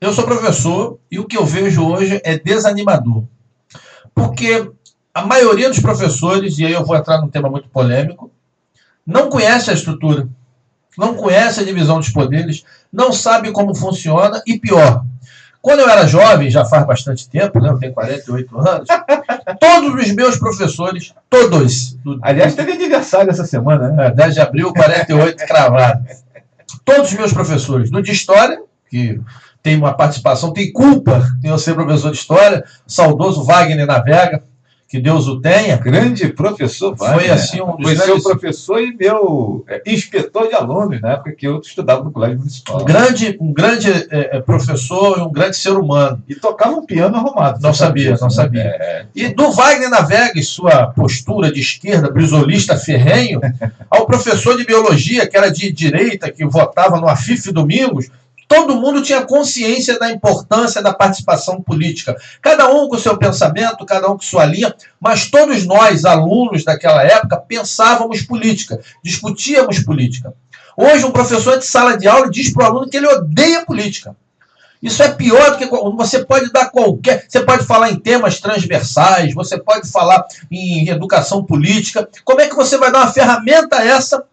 Eu sou professor e o que eu vejo hoje é desanimador. Porque a maioria dos professores, e aí eu vou entrar num tema muito polêmico, não conhece a estrutura, não conhece a divisão dos poderes, não sabe como funciona e pior. Quando eu era jovem, já faz bastante tempo, né? Eu tenho 48 anos, todos os meus professores, todos... Aliás, teve aniversário essa semana, né? 10 de abril, 48, cravado. Todos os meus professores, do de História, que tem uma participação, tem culpa em eu ser professor de História, saudoso Wagner Navega, que Deus o tenha. Grande professor Wagner. Foi assim um dos seu professor e meu inspetor de alunos, na época que eu estudava no Colégio Municipal. Um grande professor e um grande ser humano. E tocava um piano arrumado. Não sabia. E do Wagner Navega e sua postura de esquerda, brisolista ferrenho, ao professor de biologia, que era de direita, que votava no Afif Domingos, todo mundo tinha consciência da importância da participação política. Cada um com seu pensamento, cada um com sua linha, mas todos nós, alunos daquela época, pensávamos política, discutíamos política. Hoje, um professor de sala de aula diz para o aluno que ele odeia política. Isso é pior do que você pode dar qualquer... Você pode falar em temas transversais, você pode falar em educação política. Como é que você vai dar uma ferramenta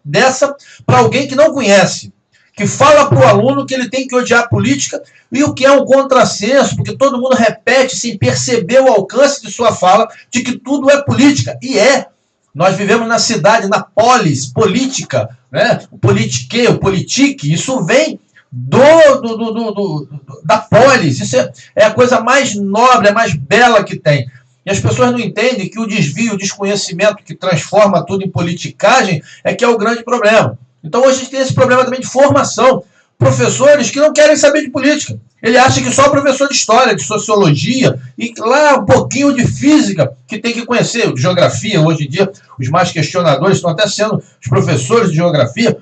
dessa para alguém que não conhece? Que fala para o aluno que ele tem que odiar a política, e o que é um contrassenso, porque todo mundo repete sem perceber o alcance de sua fala, de que tudo é política. E é. Nós vivemos na cidade, na polis, política, né? O politique, o politique, isso vem da polis. Isso é a coisa mais nobre, a mais bela que tem. E as pessoas não entendem que o desvio, o desconhecimento que transforma tudo em politicagem é que é o grande problema. Então hoje a gente tem esse problema também de formação. Professores que não querem saber de política. Ele acha que só professor de história, de sociologia, e lá um pouquinho de física, que tem que conhecer, de geografia. Hoje em dia, os mais questionadores estão até sendo os professores de geografia.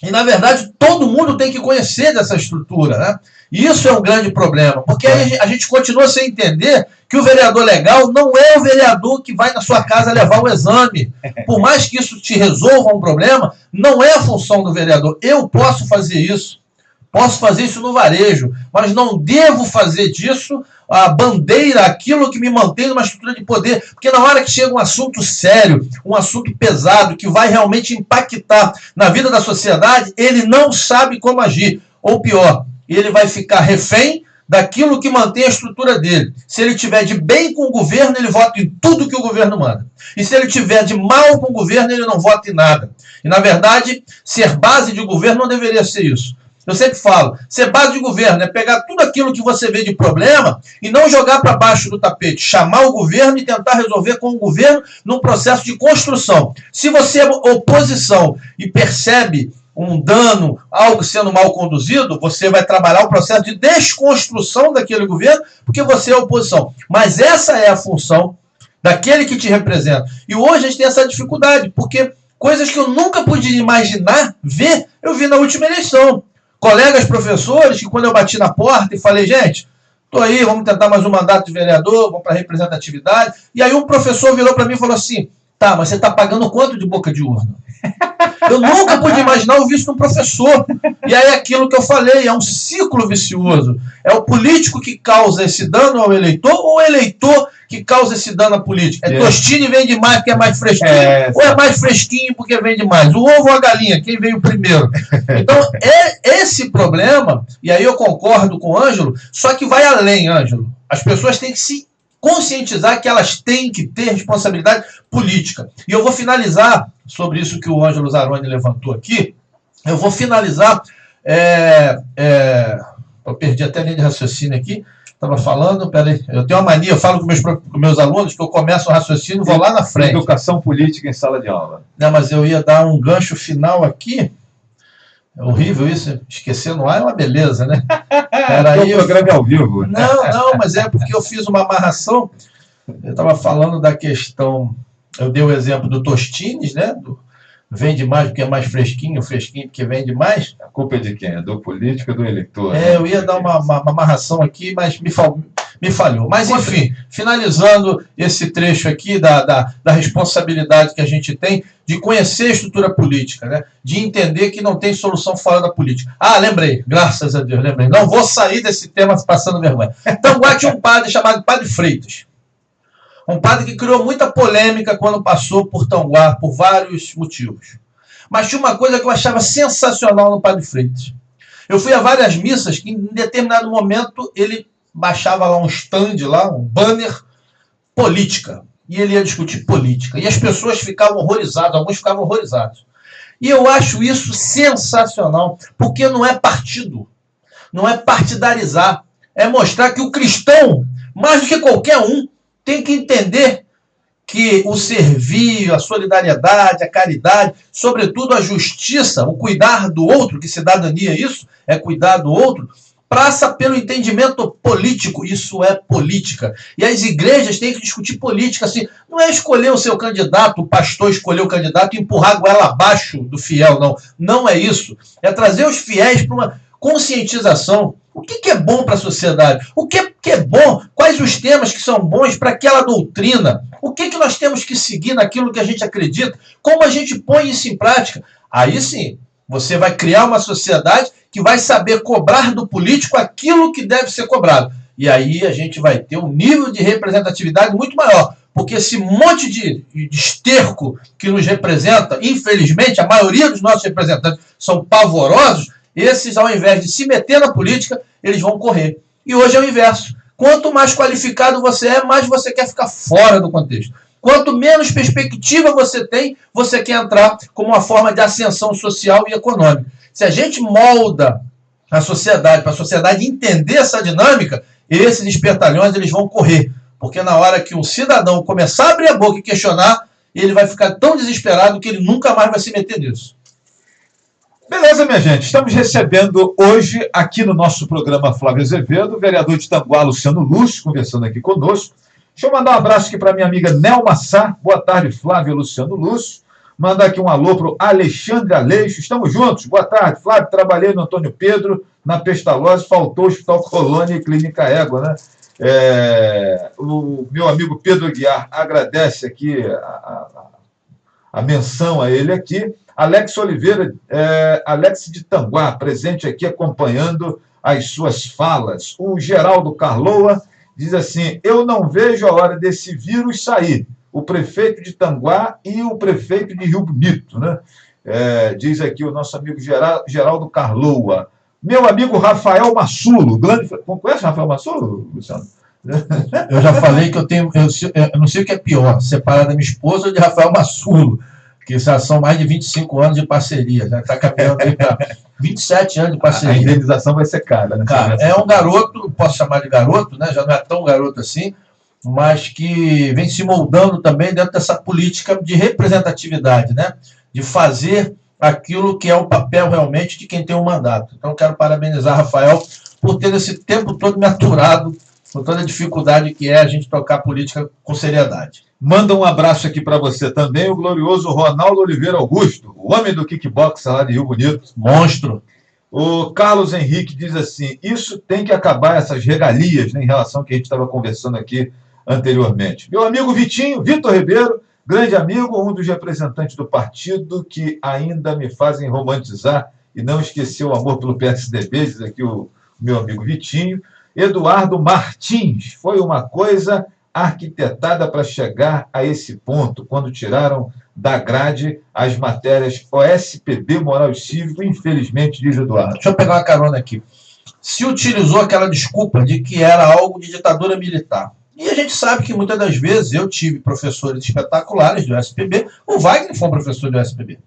E, na verdade, todo mundo tem que conhecer dessa estrutura, né? E isso é um grande problema, porque aí a gente continua sem entender que o vereador legal não é o vereador que vai na sua casa levar o exame. Por mais que isso te resolva um problema, não é a função do vereador. Eu posso fazer isso no varejo, mas não devo fazer disso a bandeira, aquilo que me mantém numa estrutura de poder, porque na hora que chega um assunto sério, um assunto pesado, que vai realmente impactar na vida da sociedade, ele não sabe como agir. Ou pior, ele vai ficar refém daquilo que mantém a estrutura dele. Se ele tiver de bem com o governo, ele vota em tudo que o governo manda. E se ele tiver de mal com o governo, ele não vota em nada. E, na verdade, ser base de governo não deveria ser isso. Eu sempre falo, ser base de governo é pegar tudo aquilo que você vê de problema e não jogar para baixo do tapete, chamar o governo e tentar resolver com o governo num processo de construção. Se você é oposição e percebe um dano, algo sendo mal conduzido, você vai trabalhar o processo de desconstrução daquele governo, porque você é oposição. Mas essa é a função daquele que te representa. E hoje a gente tem essa dificuldade, porque coisas que eu nunca podia imaginar ver, eu vi na última eleição. Colegas professores que quando eu bati na porta e falei, gente, estou aí, vamos tentar mais um mandato de vereador, vamos para representatividade. E aí um professor virou para mim e falou assim, tá, mas você está pagando quanto de boca de urna? Eu nunca pude imaginar ouvir isso de um professor. E aí aquilo que eu falei, é um ciclo vicioso. É o político que causa esse dano ao eleitor ou o eleitor que causa esse dano à política? É Tostini vende mais porque é mais fresquinho ou é mais fresquinho porque vende mais? O ovo ou a galinha? Quem veio primeiro? Então, é esse problema, e aí eu concordo com o Ângelo, só que vai além, Ângelo. As pessoas têm que se conscientizar que elas têm que ter responsabilidade política. E eu vou finalizar sobre isso que o Ângelo Zaroni levantou aqui. Eu vou finalizar. Eu perdi até a linha de raciocínio aqui. Estava falando, peraí. Eu tenho uma mania, eu falo com meus alunos que eu começo o raciocínio e vou lá na frente. Educação política em sala de aula. Não, mas eu ia dar um gancho final aqui. É horrível isso, esquecer no ar é uma beleza, né? O programa é ao vivo. Não, mas é porque eu fiz uma amarração. Eu estava falando da questão, eu dei o exemplo do Tostines, né? Vende mais porque é mais fresquinho porque vende mais. A culpa é de quem? É do político ou do eleitor? Eu ia dar uma amarração aqui, mas me falhou. Mas, enfim, finalizando esse trecho aqui da responsabilidade que a gente tem de conhecer a estrutura política, né? De entender que não tem solução fora da política. Lembrei, graças a Deus, lembrei. Não vou sair desse tema passando vergonha. Tanguá tinha um padre chamado Padre Freitas. Um padre que criou muita polêmica quando passou por Tanguá, por vários motivos. Mas tinha uma coisa que eu achava sensacional no Padre Freitas. Eu fui a várias missas que, em determinado momento, ele baixava lá um stand, um banner, política. E ele ia discutir política. E as pessoas ficavam horrorizadas, alguns ficavam horrorizados. E eu acho isso sensacional, porque não é partido, não é partidarizar, é mostrar que o cristão, mais do que qualquer um, tem que entender que o servir, a solidariedade, a caridade, sobretudo a justiça, o cuidar do outro, que cidadania é isso, é cuidar do outro, passa pelo entendimento político, isso é política. E as igrejas têm que discutir política, assim, não é escolher o seu candidato, o pastor escolher o candidato e empurrar a goela abaixo do fiel, não. Não é isso. É trazer os fiéis para uma conscientização. O que é bom para a sociedade? O que é bom? Quais os temas que são bons para aquela doutrina? O que nós temos que seguir naquilo que a gente acredita? Como a gente põe isso em prática? Aí sim, você vai criar uma sociedade que vai saber cobrar do político aquilo que deve ser cobrado. E aí a gente vai ter um nível de representatividade muito maior. Porque esse monte de esterco que nos representa, infelizmente, a maioria dos nossos representantes são pavorosos, esses, ao invés de se meter na política, eles vão correr. E hoje é o inverso. Quanto mais qualificado você é, mais você quer ficar fora do contexto. Quanto menos perspectiva você tem, você quer entrar como uma forma de ascensão social e econômica. Se a gente molda a sociedade, para a sociedade entender essa dinâmica, esses espertalhões eles vão correr. Porque na hora que um cidadão começar a abrir a boca e questionar, ele vai ficar tão desesperado que ele nunca mais vai se meter nisso. Beleza, minha gente. Estamos recebendo hoje, aqui no nosso programa Flávio Azevedo, o vereador de Tanguá, Luciano Lúcio, conversando aqui conosco. Deixa eu mandar um abraço aqui para minha amiga Nelma Sá. Boa tarde, Flávio e Luciano Lúcio. Mandar aqui um alô para o Alexandre Aleixo. Estamos juntos. Boa tarde, Flávio. Trabalhei no Antônio Pedro, na Pestalozzi, faltou o Hospital Colônia e Clínica Égua, né? O meu amigo Pedro Aguiar agradece aqui a menção a ele aqui. Alex Oliveira, Alex de Tanguá, presente aqui acompanhando as suas falas. O Geraldo Carloa diz assim, eu não vejo a hora desse vírus sair. O prefeito de Tanguá e o prefeito de Rio Bonito, né? Diz aqui o nosso amigo Geraldo Carloa. Meu amigo Rafael Massulo. Conhece o Rafael Massulo, Luciano? Eu já falei que eu não sei o que é pior, separar da minha esposa ou de Rafael Massulo, que já são mais de 25 anos de parceria, já está caminhando aí 27 anos de A parceria. indenização vai ser cara, né? Cara, é um garoto, posso chamar de garoto, né? Já não é tão garoto assim, mas que vem se moldando também dentro dessa política de representatividade, né? De fazer aquilo que é o papel realmente de quem tem um mandato. Então, quero parabenizar Rafael por ter esse tempo todo me aturado com toda a dificuldade que é a gente tocar política com seriedade. Manda um abraço aqui para você também, o glorioso Ronaldo Oliveira Augusto, o homem do kickbox lá de Rio Bonito. Monstro. O Carlos Henrique diz assim, isso tem que acabar, essas regalias, né, em relação ao que a gente estava conversando aqui anteriormente. Meu amigo Vitinho, Vitor Ribeiro, grande amigo, um dos representantes do partido que ainda me fazem romantizar e não esquecer o amor pelo PSDB, diz aqui o meu amigo Vitinho. Eduardo Martins, foi uma coisa arquitetada para chegar a esse ponto, quando tiraram da grade as matérias OSPB, Moral e Cívico, infelizmente, diz Eduardo. Deixa eu pegar uma carona aqui. Se utilizou aquela desculpa de que era algo de ditadura militar. E a gente sabe que muitas das vezes eu tive professores espetaculares do USPB, o Wagner foi um professor do USPB.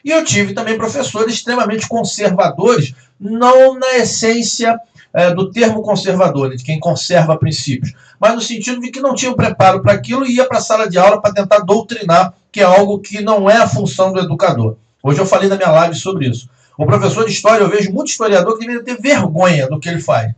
E eu tive também professores extremamente conservadores, não na essência do termo conservador, de quem conserva princípios, mas no sentido de que não tinham preparo para aquilo e ia para a sala de aula para tentar doutrinar, que é algo que não é a função do educador. Hoje eu falei na minha live sobre isso. O professor de história, eu vejo muito historiador que deveria ter vergonha do que ele faz,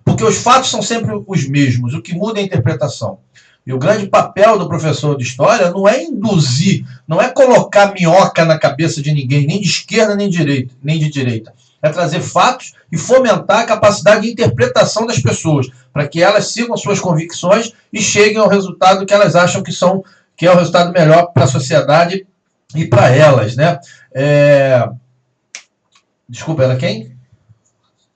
porque os fatos são sempre os mesmos, o que muda é a interpretação. E o grande papel do professor de história não é induzir, não é colocar minhoca na cabeça de ninguém, nem de esquerda nem de direita. É trazer fatos e fomentar a capacidade de interpretação das pessoas, para que elas sigam suas convicções e cheguem ao resultado que elas acham que é o resultado melhor para a sociedade e para elas, né? Desculpa, era quem?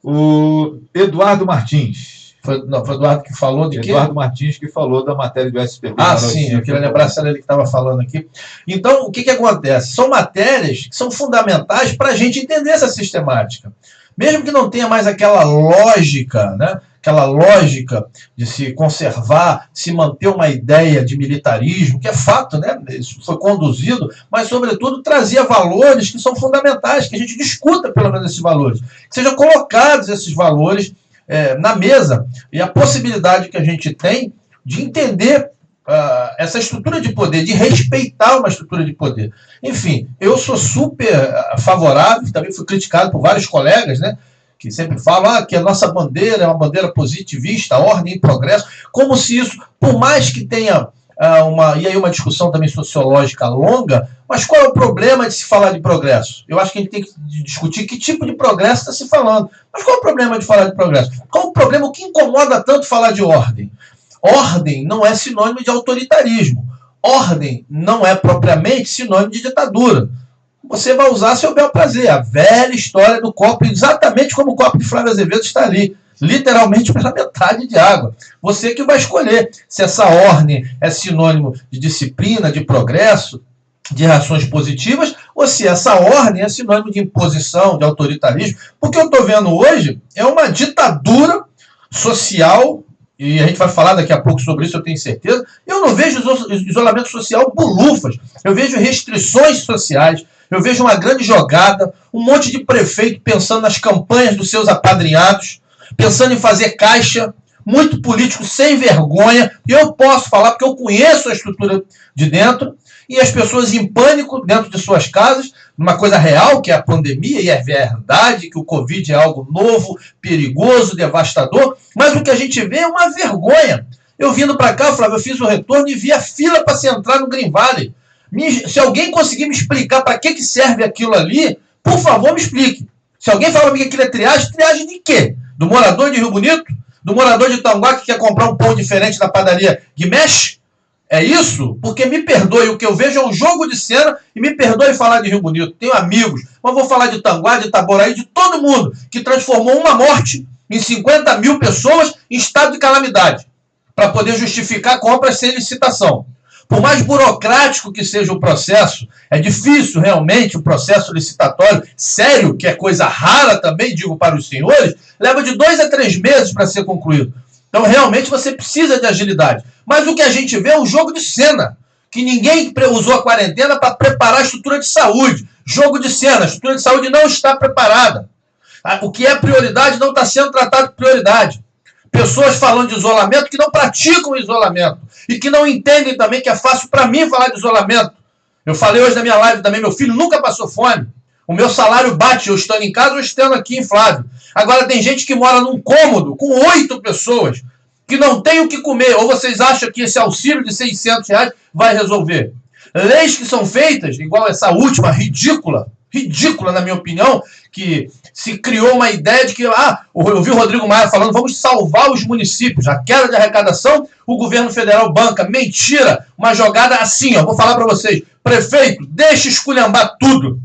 O Eduardo Martins. Foi o Eduardo que falou de quê? Eduardo Martins que falou da matéria do SPB. Ah, sim, eu queria lembrar se era ele que estava falando aqui. Então, o que acontece? São matérias que são fundamentais para a gente entender essa sistemática. Mesmo que não tenha mais aquela lógica, né? Aquela lógica de se conservar, se manter uma ideia de militarismo, que é fato, né? Isso foi conduzido, mas, sobretudo, trazia valores que são fundamentais, que a gente discuta, pelo menos, esses valores. Que sejam colocados esses valores na mesa, e a possibilidade que a gente tem de entender essa estrutura de poder, de respeitar uma estrutura de poder. Enfim, eu sou super favorável, também fui criticado por vários colegas, né, que sempre falam que a nossa bandeira é uma bandeira positivista, ordem e progresso, como se isso, por mais que tenha uma discussão também sociológica longa, mas qual é o problema de se falar de progresso? Eu acho que a gente tem que discutir que tipo de progresso está se falando. Mas qual é o problema de falar de progresso? Qual é o problema, o que incomoda tanto falar de ordem? Ordem não é sinônimo de autoritarismo. Ordem não é propriamente sinônimo de ditadura. Você vai usar a seu bel prazer. A velha história do copo, exatamente como o copo de Flávio Azevedo está ali. Literalmente pela metade de água. Você que vai escolher se essa ordem é sinônimo de disciplina, de progresso, de reações positivas, ou se essa ordem é sinônimo de imposição, de autoritarismo. Porque eu estou vendo hoje é uma ditadura social, e a gente vai falar daqui a pouco sobre isso, eu tenho certeza. Eu não vejo isolamento social bulufas, eu vejo restrições sociais, eu vejo uma grande jogada, um monte de prefeito pensando nas campanhas dos seus apadrinhados, pensando em fazer caixa, muito político sem vergonha, e eu posso falar porque eu conheço a estrutura de dentro, e as pessoas em pânico dentro de suas casas, numa coisa real, que é a pandemia, e é verdade que o Covid é algo novo, perigoso, devastador, mas o que a gente vê é uma vergonha. Eu vindo para cá, Flávio, eu fiz o retorno e vi a fila para se entrar no Green Valley. Se alguém conseguir me explicar para que serve aquilo ali, por favor, me explique. Se alguém fala para mim que aquilo é triagem de quê? Do morador de Rio Bonito? Do morador de Tanguá que quer comprar um pão diferente da padaria Guimesh? É isso? Porque me perdoe, o que eu vejo é um jogo de cena, e me perdoe falar de Rio Bonito. Tenho amigos, mas vou falar de Tanguá, de Itaboraí, de todo mundo que transformou uma morte em 50 mil pessoas em estado de calamidade, para poder justificar compras sem licitação. Por mais burocrático que seja o processo, é difícil realmente o processo licitatório, sério, que é coisa rara também, digo para os senhores, leva de 2 a 3 meses para ser concluído. Então, realmente, você precisa de agilidade. Mas o que a gente vê é um jogo de cena, que ninguém usou a quarentena para preparar a estrutura de saúde. Jogo de cena, a estrutura de saúde não está preparada. O que é prioridade não está sendo tratado de prioridade. Pessoas falando de isolamento que não praticam isolamento e que não entendem também que é fácil para mim falar de isolamento. Eu falei hoje na minha live também, meu filho nunca passou fome. O meu salário bate, eu estando em casa ou estando aqui em Flávio. Agora tem gente que mora num cômodo com 8 pessoas que não tem o que comer. Ou vocês acham que esse auxílio de R$600 vai resolver? Leis que são feitas, igual essa última, ridícula, na minha opinião, que se criou uma ideia de que, eu vi o Rodrigo Maia falando, vamos salvar os municípios, a queda de arrecadação, o governo federal banca. Mentira, uma jogada assim, vou falar para vocês, prefeito, deixa esculhambar tudo,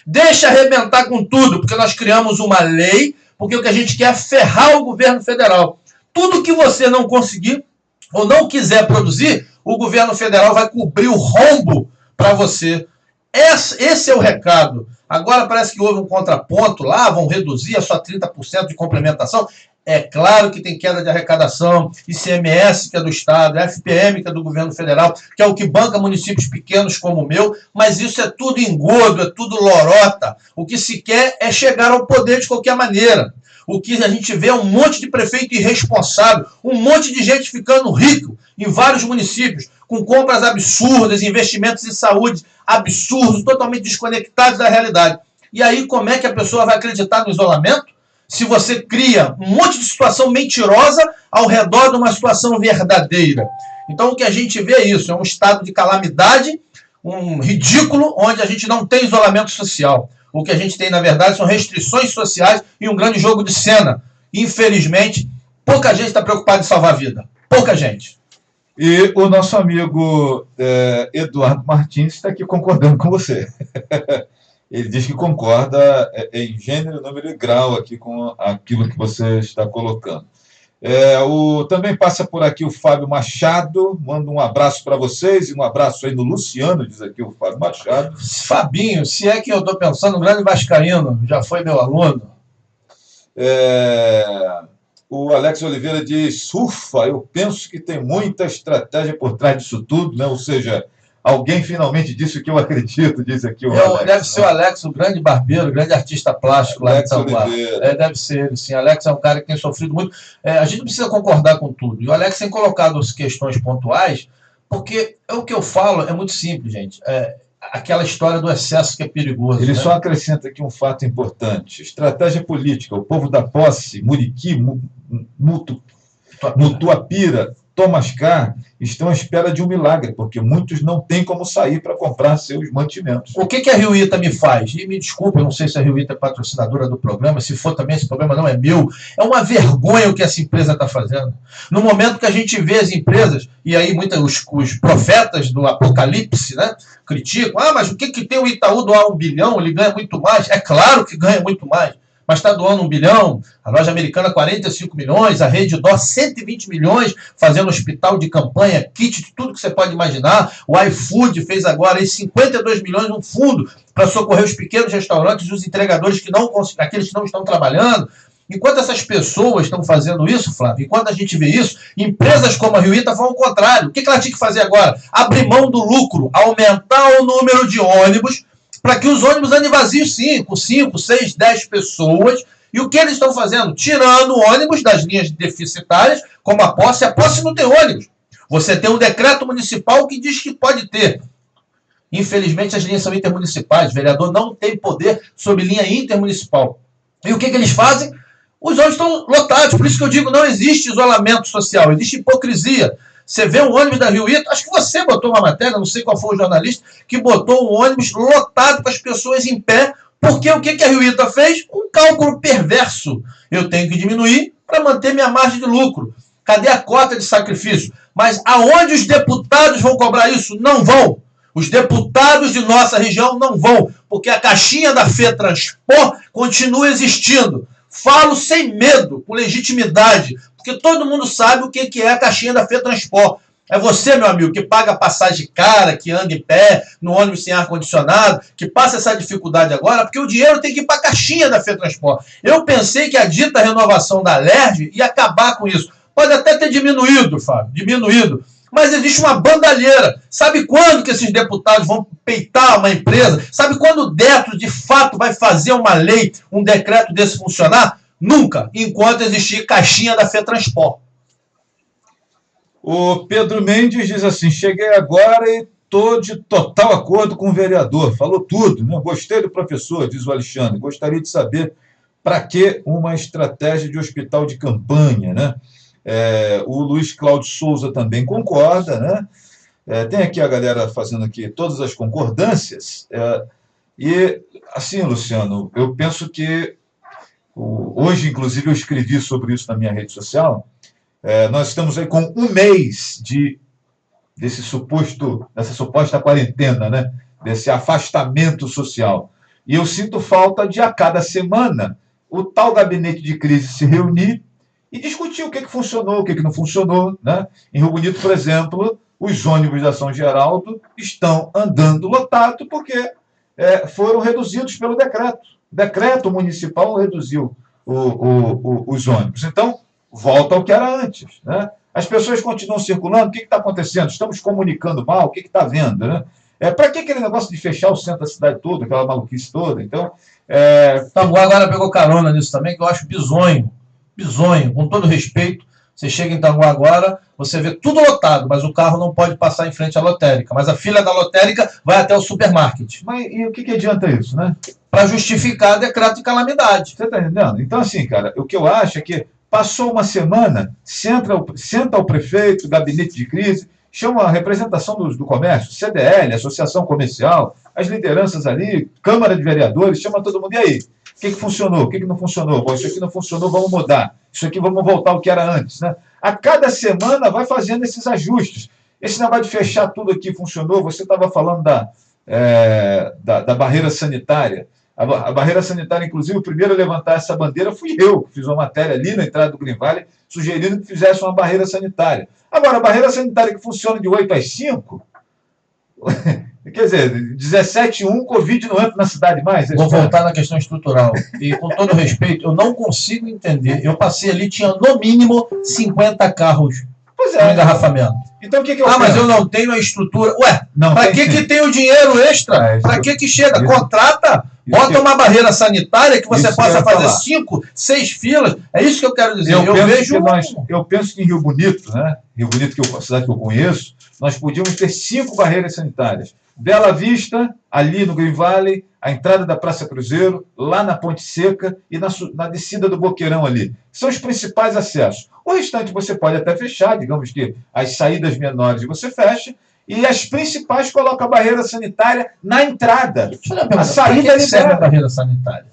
deixa arrebentar com tudo, porque nós criamos uma lei, porque o que a gente quer é ferrar o governo federal. Tudo que você não conseguir ou não quiser produzir, o governo federal vai cobrir o rombo para você. Esse é o recado. Agora parece que houve um contraponto lá, vão reduzir a só 30% de complementação. É claro que tem queda de arrecadação, ICMS, que é do Estado, FPM, que é do governo federal, que é o que banca municípios pequenos como o meu, mas isso é tudo engodo, é tudo lorota. O que se quer é chegar ao poder de qualquer maneira. O que a gente vê é um monte de prefeito irresponsável, um monte de gente ficando rico em vários municípios, com compras absurdas, investimentos em saúde absurdos, totalmente desconectados da realidade. E aí, como é que a pessoa vai acreditar no isolamento? Se você cria um monte de situação mentirosa ao redor de uma situação verdadeira. Então, o que a gente vê é isso, é um estado de calamidade, um ridículo, onde a gente não tem isolamento social. O que a gente tem, na verdade, são restrições sociais e um grande jogo de cena. Infelizmente, pouca gente está preocupada em salvar a vida. Pouca gente. E o nosso amigo Eduardo Martins está aqui concordando com você. Ele diz que concorda em gênero, número e grau aqui com aquilo que você está colocando. Também passa por aqui o Fábio Machado, manda um abraço para vocês e um abraço aí no Luciano, diz aqui o Fábio Machado. Fabinho, se é que eu estou pensando, um grande vascaíno, já foi meu aluno. O Alex Oliveira diz, ufa, eu penso que tem muita estratégia por trás disso tudo, né? Ou seja, alguém finalmente disse o que eu acredito, diz aqui o Alex. Deve ser o Alex, o grande barbeiro, o grande artista plástico lá em Itanguá. Deve ser ele, sim. Alex é um cara que tem sofrido muito. A gente não precisa concordar com tudo. E o Alex tem colocado as questões pontuais, porque o que eu falo é muito simples, gente. Aquela história do excesso que é perigoso. Ele só acrescenta aqui um fato importante. Estratégia política. O povo da posse, Muriqui, Mutuapira, Tomascar, estão à espera de um milagre, porque muitos não têm como sair para comprar seus mantimentos. O que a Rio Ita me faz? E me desculpe, eu não sei se a Rio Ita é patrocinadora do programa, se for também, esse programa não é meu. É uma vergonha o que essa empresa está fazendo. No momento que a gente vê as empresas, e aí os profetas do Apocalipse, né, criticam, mas o que tem o Itaú doar 1 bilhão? Ele ganha muito mais. É claro que ganha muito mais. Mas está doando 1 bilhão, a loja americana 45 milhões, a Rede Dó 120 milhões, fazendo hospital de campanha, kit de tudo que você pode imaginar. O iFood fez agora aí 52 milhões num fundo para socorrer os pequenos restaurantes e os entregadores aqueles que não estão trabalhando. Enquanto essas pessoas estão fazendo isso, Flávio, enquanto a gente vê isso, empresas como a Rio Ita vão ao contrário. O que ela tinha que fazer agora? Abrir mão do lucro, aumentar o número de ônibus, para que os ônibus andem vazios, sim, com 5, 6, 10 pessoas. E o que eles estão fazendo? Tirando ônibus das linhas deficitárias, como a posse não tem ônibus. Você tem um decreto municipal que diz que pode ter. Infelizmente, as linhas são intermunicipais. O vereador não tem poder sobre linha intermunicipal. E o que eles fazem? Os ônibus estão lotados. Por isso que eu digo, não existe isolamento social, existe hipocrisia. Você vê um ônibus da Rio Ita, acho que você botou uma matéria, não sei qual foi o jornalista, que botou um ônibus lotado com as pessoas em pé, porque o que a Rio Ita fez? Um cálculo perverso. Eu tenho que diminuir para manter minha margem de lucro. Cadê a cota de sacrifício? Mas aonde os deputados vão cobrar isso? Não vão. Os deputados de nossa região não vão, porque a caixinha da FETransport continua existindo. Falo sem medo, com legitimidade, porque todo mundo sabe o que é a caixinha da FETransport. É você, meu amigo, que paga passagem cara, que anda em pé, no ônibus sem ar-condicionado, que passa essa dificuldade agora, porque o dinheiro tem que ir para a caixinha da FETransport. Eu pensei que a dita renovação da LERJ ia acabar com isso. Pode até ter diminuído, Fábio, diminuído. Mas existe uma bandalheira. Sabe quando que esses deputados vão respeitar uma empresa? Sabe quando o Detro, de fato, vai fazer uma lei, um decreto desse funcionar? Nunca, enquanto existir caixinha da FETransport. O Pedro Mendes diz assim, cheguei agora e estou de total acordo com o vereador, falou tudo, né? Gostei do professor, diz o Alexandre, gostaria de saber para que uma estratégia de hospital de campanha, né? O Luiz Cláudio Souza também concorda, né? Tem aqui a galera fazendo aqui todas as concordâncias, e assim, Luciano, eu penso que hoje, inclusive, eu escrevi sobre isso na minha rede social, nós estamos aí com um mês dessa suposta quarentena, né? Desse afastamento social. E eu sinto falta de, a cada semana, o tal gabinete de crise se reunir e discutir o que funcionou, o que não funcionou, né? Em Rio Bonito, por exemplo, os ônibus da São Geraldo estão andando lotado porque foram reduzidos pelo decreto. O decreto municipal reduziu os ônibus. Então, volta ao que era antes, né? As pessoas continuam circulando, o que está acontecendo? Estamos comunicando mal, o que está vendo, né? Para que aquele negócio de fechar o centro da cidade toda, aquela maluquice toda? Então, Tanguá agora pegou carona nisso também, que eu acho bizonho, com todo respeito. Você chega em Tanguá agora, você vê tudo lotado, mas o carro não pode passar em frente à lotérica. Mas a fila da lotérica vai até o supermarket. Mas e o que adianta isso, né? Para justificar decreto de calamidade. Você está entendendo? Então, assim, cara, o que eu acho é que passou uma semana, senta o prefeito, gabinete de crise, chama a representação do comércio, CDL, Associação Comercial, as lideranças ali, Câmara de Vereadores, chama todo mundo. E aí? O que funcionou? O que não funcionou? Bom, isso aqui não funcionou, vamos mudar. Isso aqui vamos voltar ao que era antes, né? A cada semana vai fazendo esses ajustes. Esse negócio de fechar tudo aqui funcionou. Você estava falando da barreira sanitária. A barreira sanitária, inclusive, o primeiro a levantar essa bandeira fui eu, que fiz uma matéria ali na entrada do Green Valley, sugerindo que fizesse uma barreira sanitária. Agora, a barreira sanitária que funciona de 8 às 5, quer dizer, 17h01, Covid não entra na cidade mais. Vou voltar na questão estrutural. E, com todo respeito, eu não consigo entender. Eu passei ali, tinha no mínimo 50 carros no engarrafamento. Então, o que eu penso? Mas eu não tenho a estrutura. Ué, para que tem o dinheiro extra? Para que chega? Contrata, bota uma barreira sanitária que você possa fazer 5, 6 filas. É isso que eu quero dizer. Eu penso que em Rio Bonito, né? Rio Bonito, que é a cidade que eu conheço, nós podíamos ter 5 barreiras sanitárias. Bela Vista, ali no Green Valley, a entrada da Praça Cruzeiro, lá na Ponte Seca e na descida do Boqueirão ali. São os principais acessos. O restante você pode até fechar, digamos que as saídas menores você fecha, e as principais coloca a barreira sanitária na entrada. A saída serve a barreira sanitária.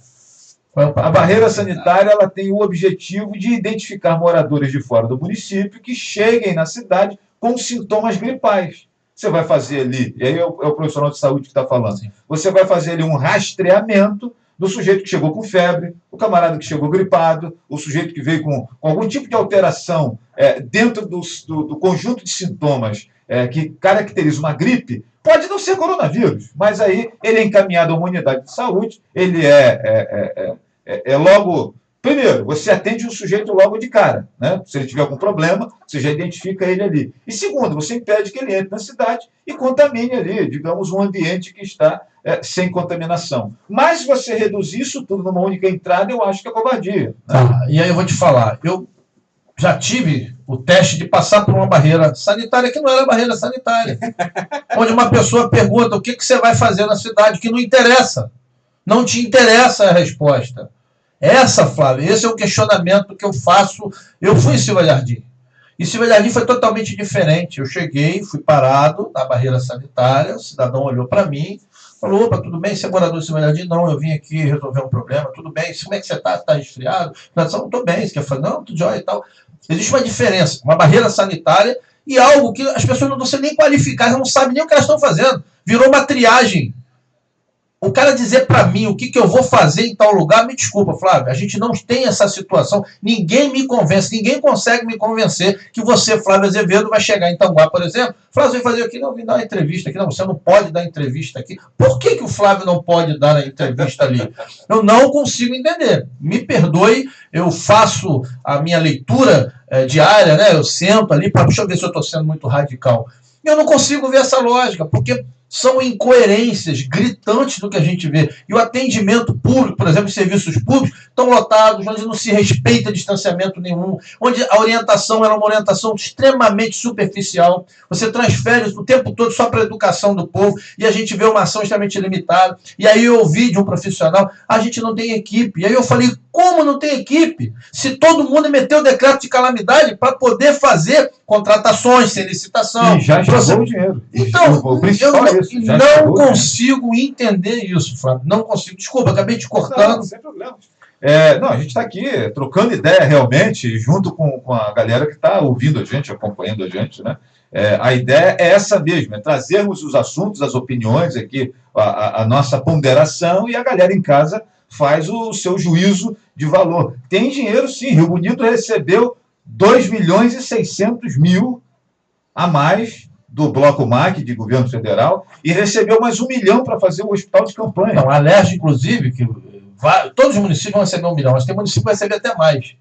A barreira sanitária ela tem o objetivo de identificar moradores de fora do município que cheguem na cidade com sintomas gripais. Você vai fazer ali, e aí é o profissional de saúde que está falando, você vai fazer ali um rastreamento do sujeito que chegou com febre, o camarada que chegou gripado, o sujeito que veio com algum tipo de alteração dentro do conjunto de sintomas que caracteriza uma gripe, pode não ser coronavírus, mas aí ele é encaminhado a uma unidade de saúde, ele logo... Primeiro, você atende o sujeito logo de cara, né? Se ele tiver algum problema, você já identifica ele ali. E segundo, você impede que ele entre na cidade e contamine ali, digamos, um ambiente que está sem contaminação. Mas se você reduzir isso tudo numa única entrada, eu acho que é covardia. Né? E aí eu vou te falar, eu já tive o teste de passar por uma barreira sanitária que não era barreira sanitária. Onde uma pessoa pergunta o que você vai fazer na cidade, que não interessa. Não te interessa a resposta. Flávio, esse é o questionamento que eu faço. Eu fui em Silva Jardim. E Silva Jardim foi totalmente diferente. Eu cheguei, fui parado na barreira sanitária, o cidadão olhou para mim, falou, opa, tudo bem, você é morador de Silva Jardim? Não, eu vim aqui resolver um problema, tudo bem, como é que você está? Está resfriado? Não, estou bem, você quer falar? Não, tudo jóia e tal. Existe uma diferença, uma barreira sanitária e algo que as pessoas não estão nem qualificadas, não sabem nem o que elas estão fazendo. Virou uma triagem. O cara dizer para mim o que eu vou fazer em tal lugar, me desculpa, Flávio, a gente não tem essa situação, ninguém me convence, ninguém consegue me convencer que você, Flávio Azevedo, vai chegar em Tanguá, por exemplo, Flávio, você vai fazer aqui, não, vim dar uma entrevista aqui, não, você não pode dar entrevista aqui. Por que o Flávio não pode dar a entrevista ali? Eu não consigo entender, me perdoe, eu faço a minha leitura diária, né? Eu sento ali, deixa eu ver se eu estou sendo muito radical, eu não consigo ver essa lógica, porque São incoerências gritantes do que a gente vê. E o atendimento público, por exemplo, os serviços públicos, estão lotados, onde não se respeita distanciamento nenhum, onde a orientação era uma orientação extremamente superficial. Você transfere o tempo todo só para a educação do povo, e a gente vê uma ação extremamente limitada. E aí eu ouvi de um profissional, a gente não tem equipe. E aí eu falei, como não tem equipe? Se todo mundo meteu o decreto de calamidade para poder fazer contratações sem licitação. E já chegou o dinheiro. Então, eu não consigo entender isso, Flávio. Não consigo. Desculpa, acabei te cortando. Não, sem problema. Não, a gente está aqui trocando ideia realmente, junto com a galera que está ouvindo a gente, acompanhando a gente, né? A ideia é essa mesmo, é trazermos os assuntos, as opiniões aqui, a nossa ponderação, e a galera em casa faz o seu juízo de valor. Tem dinheiro, sim. Rio Bonito recebeu 2.600.000 a mais do Bloco MAC, de governo federal, e recebeu mais 1 milhão para fazer o hospital de campanha. Não, a Alerj, inclusive, que todos os municípios vão receber 1 milhão, mas tem município que vai receber até mais.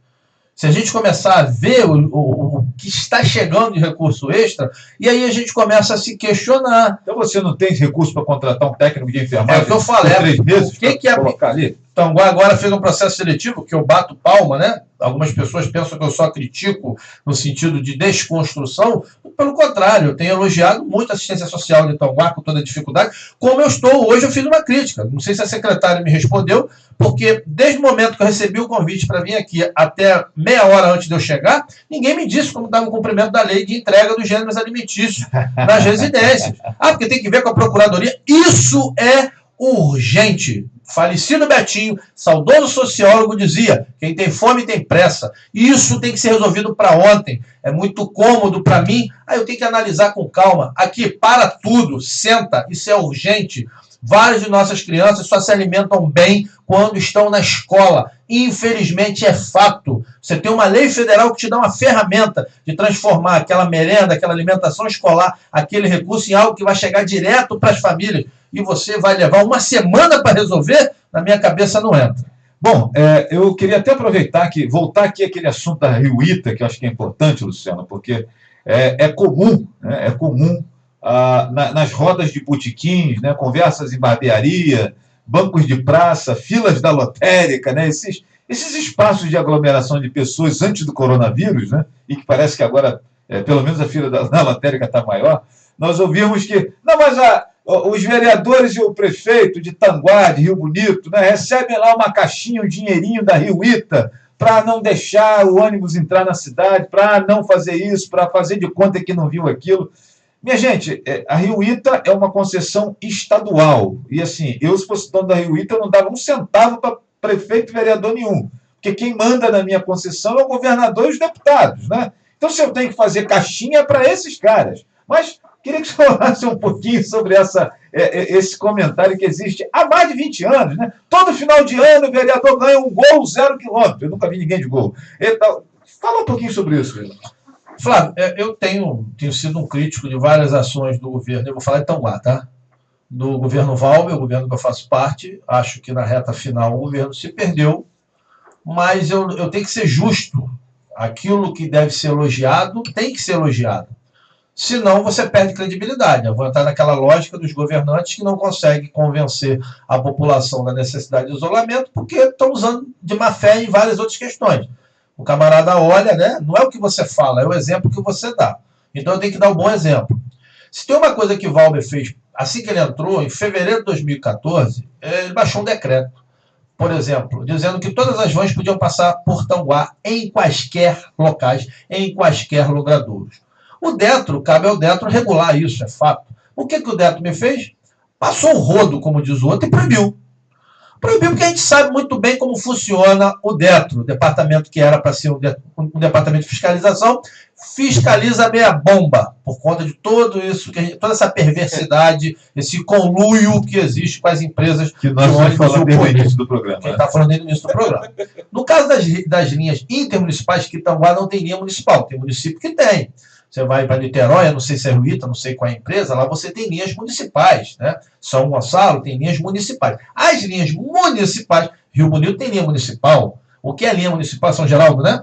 Se a gente começar a ver o que está chegando de recurso extra, e aí a gente começa a se questionar. Então você não tem recurso para contratar um técnico de enfermagem? É o que eu falei. 3 meses o que é colocar ali? Então, agora fez um processo seletivo, que eu bato palma, né? Algumas pessoas pensam que eu só critico no sentido de desconstrução. Pelo contrário, eu tenho elogiado muito a assistência social de Itanguá, com toda a dificuldade. Como eu estou hoje, eu fiz uma crítica. Não sei se a secretária me respondeu, porque desde o momento que eu recebi o convite para vir aqui até meia hora antes de eu chegar, ninguém me disse como estava o cumprimento da lei de entrega dos gêneros alimentícios nas residências. Porque tem que ver com a procuradoria. Isso é urgente. Falecido Betinho, saudoso sociólogo, dizia: quem tem fome tem pressa. Isso tem que ser resolvido para ontem. É muito cômodo para mim. Aí eu tenho que analisar com calma. Aqui, para tudo, senta, isso é urgente. Várias de nossas crianças só se alimentam bem quando estão na escola. Infelizmente, é fato. Você tem uma lei federal que te dá uma ferramenta de transformar aquela merenda, aquela alimentação escolar, aquele recurso em algo que vai chegar direto para as famílias. E você vai levar uma semana para resolver? Na minha cabeça não entra. Bom, eu queria até aproveitar voltar aqui àquele assunto da Rio Ita, que eu acho que é importante, Luciano, porque é comum, né, nas rodas de botequins, né, conversas em barbearia, bancos de praça, filas da lotérica, né, esses espaços de aglomeração de pessoas antes do coronavírus, né, e que parece que agora, pelo menos a fila da lotérica está maior, nós ouvimos que, não, mas os vereadores e o prefeito de Itanguá, de Rio Bonito, né, recebem lá uma caixinha, um dinheirinho da Rio Ita, para não deixar o ônibus entrar na cidade, para não fazer isso, para fazer de conta que não viu aquilo. Minha gente, a Rio Ita é uma concessão estadual. E assim, eu, se fosse dono da Rio Ita, eu não dava um centavo para prefeito e vereador nenhum. Porque quem manda na minha concessão é o governador e os deputados, né? Então, se eu tenho que fazer caixinha, é para esses caras. Mas queria que você falasse um pouquinho sobre esse comentário que existe há mais de 20 anos, né? Todo final de ano o vereador ganha um gol 0 quilômetro. Eu nunca vi ninguém de gol. Então, fala um pouquinho sobre isso, Renan. Flávio, eu tenho sido um crítico de várias ações do governo. Eu vou falar de Itanguá, tá? Do governo Valber, o governo que eu faço parte. Acho que na reta final o governo se perdeu, mas eu tenho que ser justo. Aquilo que deve ser elogiado tem que ser elogiado. Senão você perde credibilidade. Eu vou entrar naquela lógica dos governantes que não conseguem convencer a população da necessidade de isolamento porque estão usando de má fé em várias outras questões. O camarada olha, né? Não é o que você fala, é o exemplo que você dá. Então eu tenho que dar um bom exemplo. Se tem uma coisa que o Valber fez assim que ele entrou, em fevereiro de 2014, ele baixou um decreto, por exemplo, dizendo que todas as vans podiam passar por Itanguá em quaisquer locais, em quaisquer logradouros. O Detro, cabe ao Detro regular isso, é fato. O que o Detro me fez? Passou o rodo, como diz o outro, e proibiu. Proibiu porque a gente sabe muito bem como funciona o Detro, o departamento que era para ser um departamento de fiscalização, fiscaliza meia bomba, por conta de tudo isso, toda essa perversidade, esse conluio que existe com as empresas que nós vamos falar desde o início do programa. Quem está falando desde o início do programa. No caso das linhas intermunicipais, que Itanguá não tem linha municipal, tem município que tem. Você vai para Niterói, não sei se é Rio Ita, não sei qual é a empresa, lá você tem linhas municipais, né? São Gonçalo tem linhas municipais. As linhas municipais, Rio Bonito tem linha municipal. O que é linha municipal? São Geraldo, né?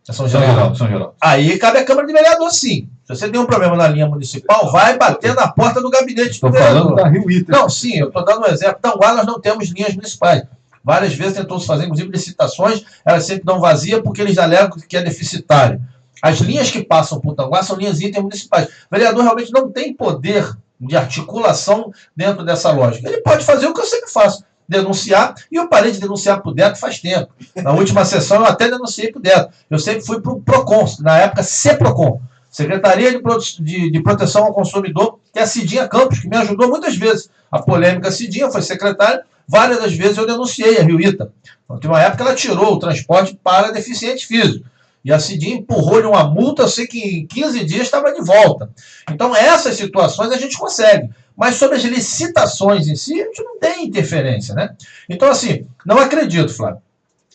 É São Geraldo. São Geraldo. Aí cabe a Câmara de Vereador, sim. Se você tem um problema na linha municipal, vai bater na porta do gabinete do vereador. Estou falando da Rio Ita. Não, sim, eu estou dando um exemplo. Tanguá nós não temos linhas municipais. Várias vezes tentou-se fazer, inclusive, licitações, elas sempre dão vazia porque eles alegam que é deficitário. As linhas que passam por Tanguá são linhas intermunicipais. O vereador realmente não tem poder de articulação dentro dessa lógica. Ele pode fazer o que eu sempre faço, denunciar, e eu parei de denunciar para o Deto faz tempo. Na última sessão eu até denunciei para o Deto. Eu sempre fui para o PROCON, na época CPROCON, Secretaria de Proteção ao Consumidor, que é a Cidinha Campos, que me ajudou muitas vezes. A polêmica Cidinha foi secretária, várias das vezes eu denunciei a Rio Ita. Então, tem uma época ela tirou o transporte para deficiente físico. E a Cidinha empurrou-lhe uma multa, eu sei que em 15 dias estava de volta. Então, essas situações a gente consegue. Mas sobre as licitações em si, a gente não tem interferência, né? Então, assim, não acredito, Flávio.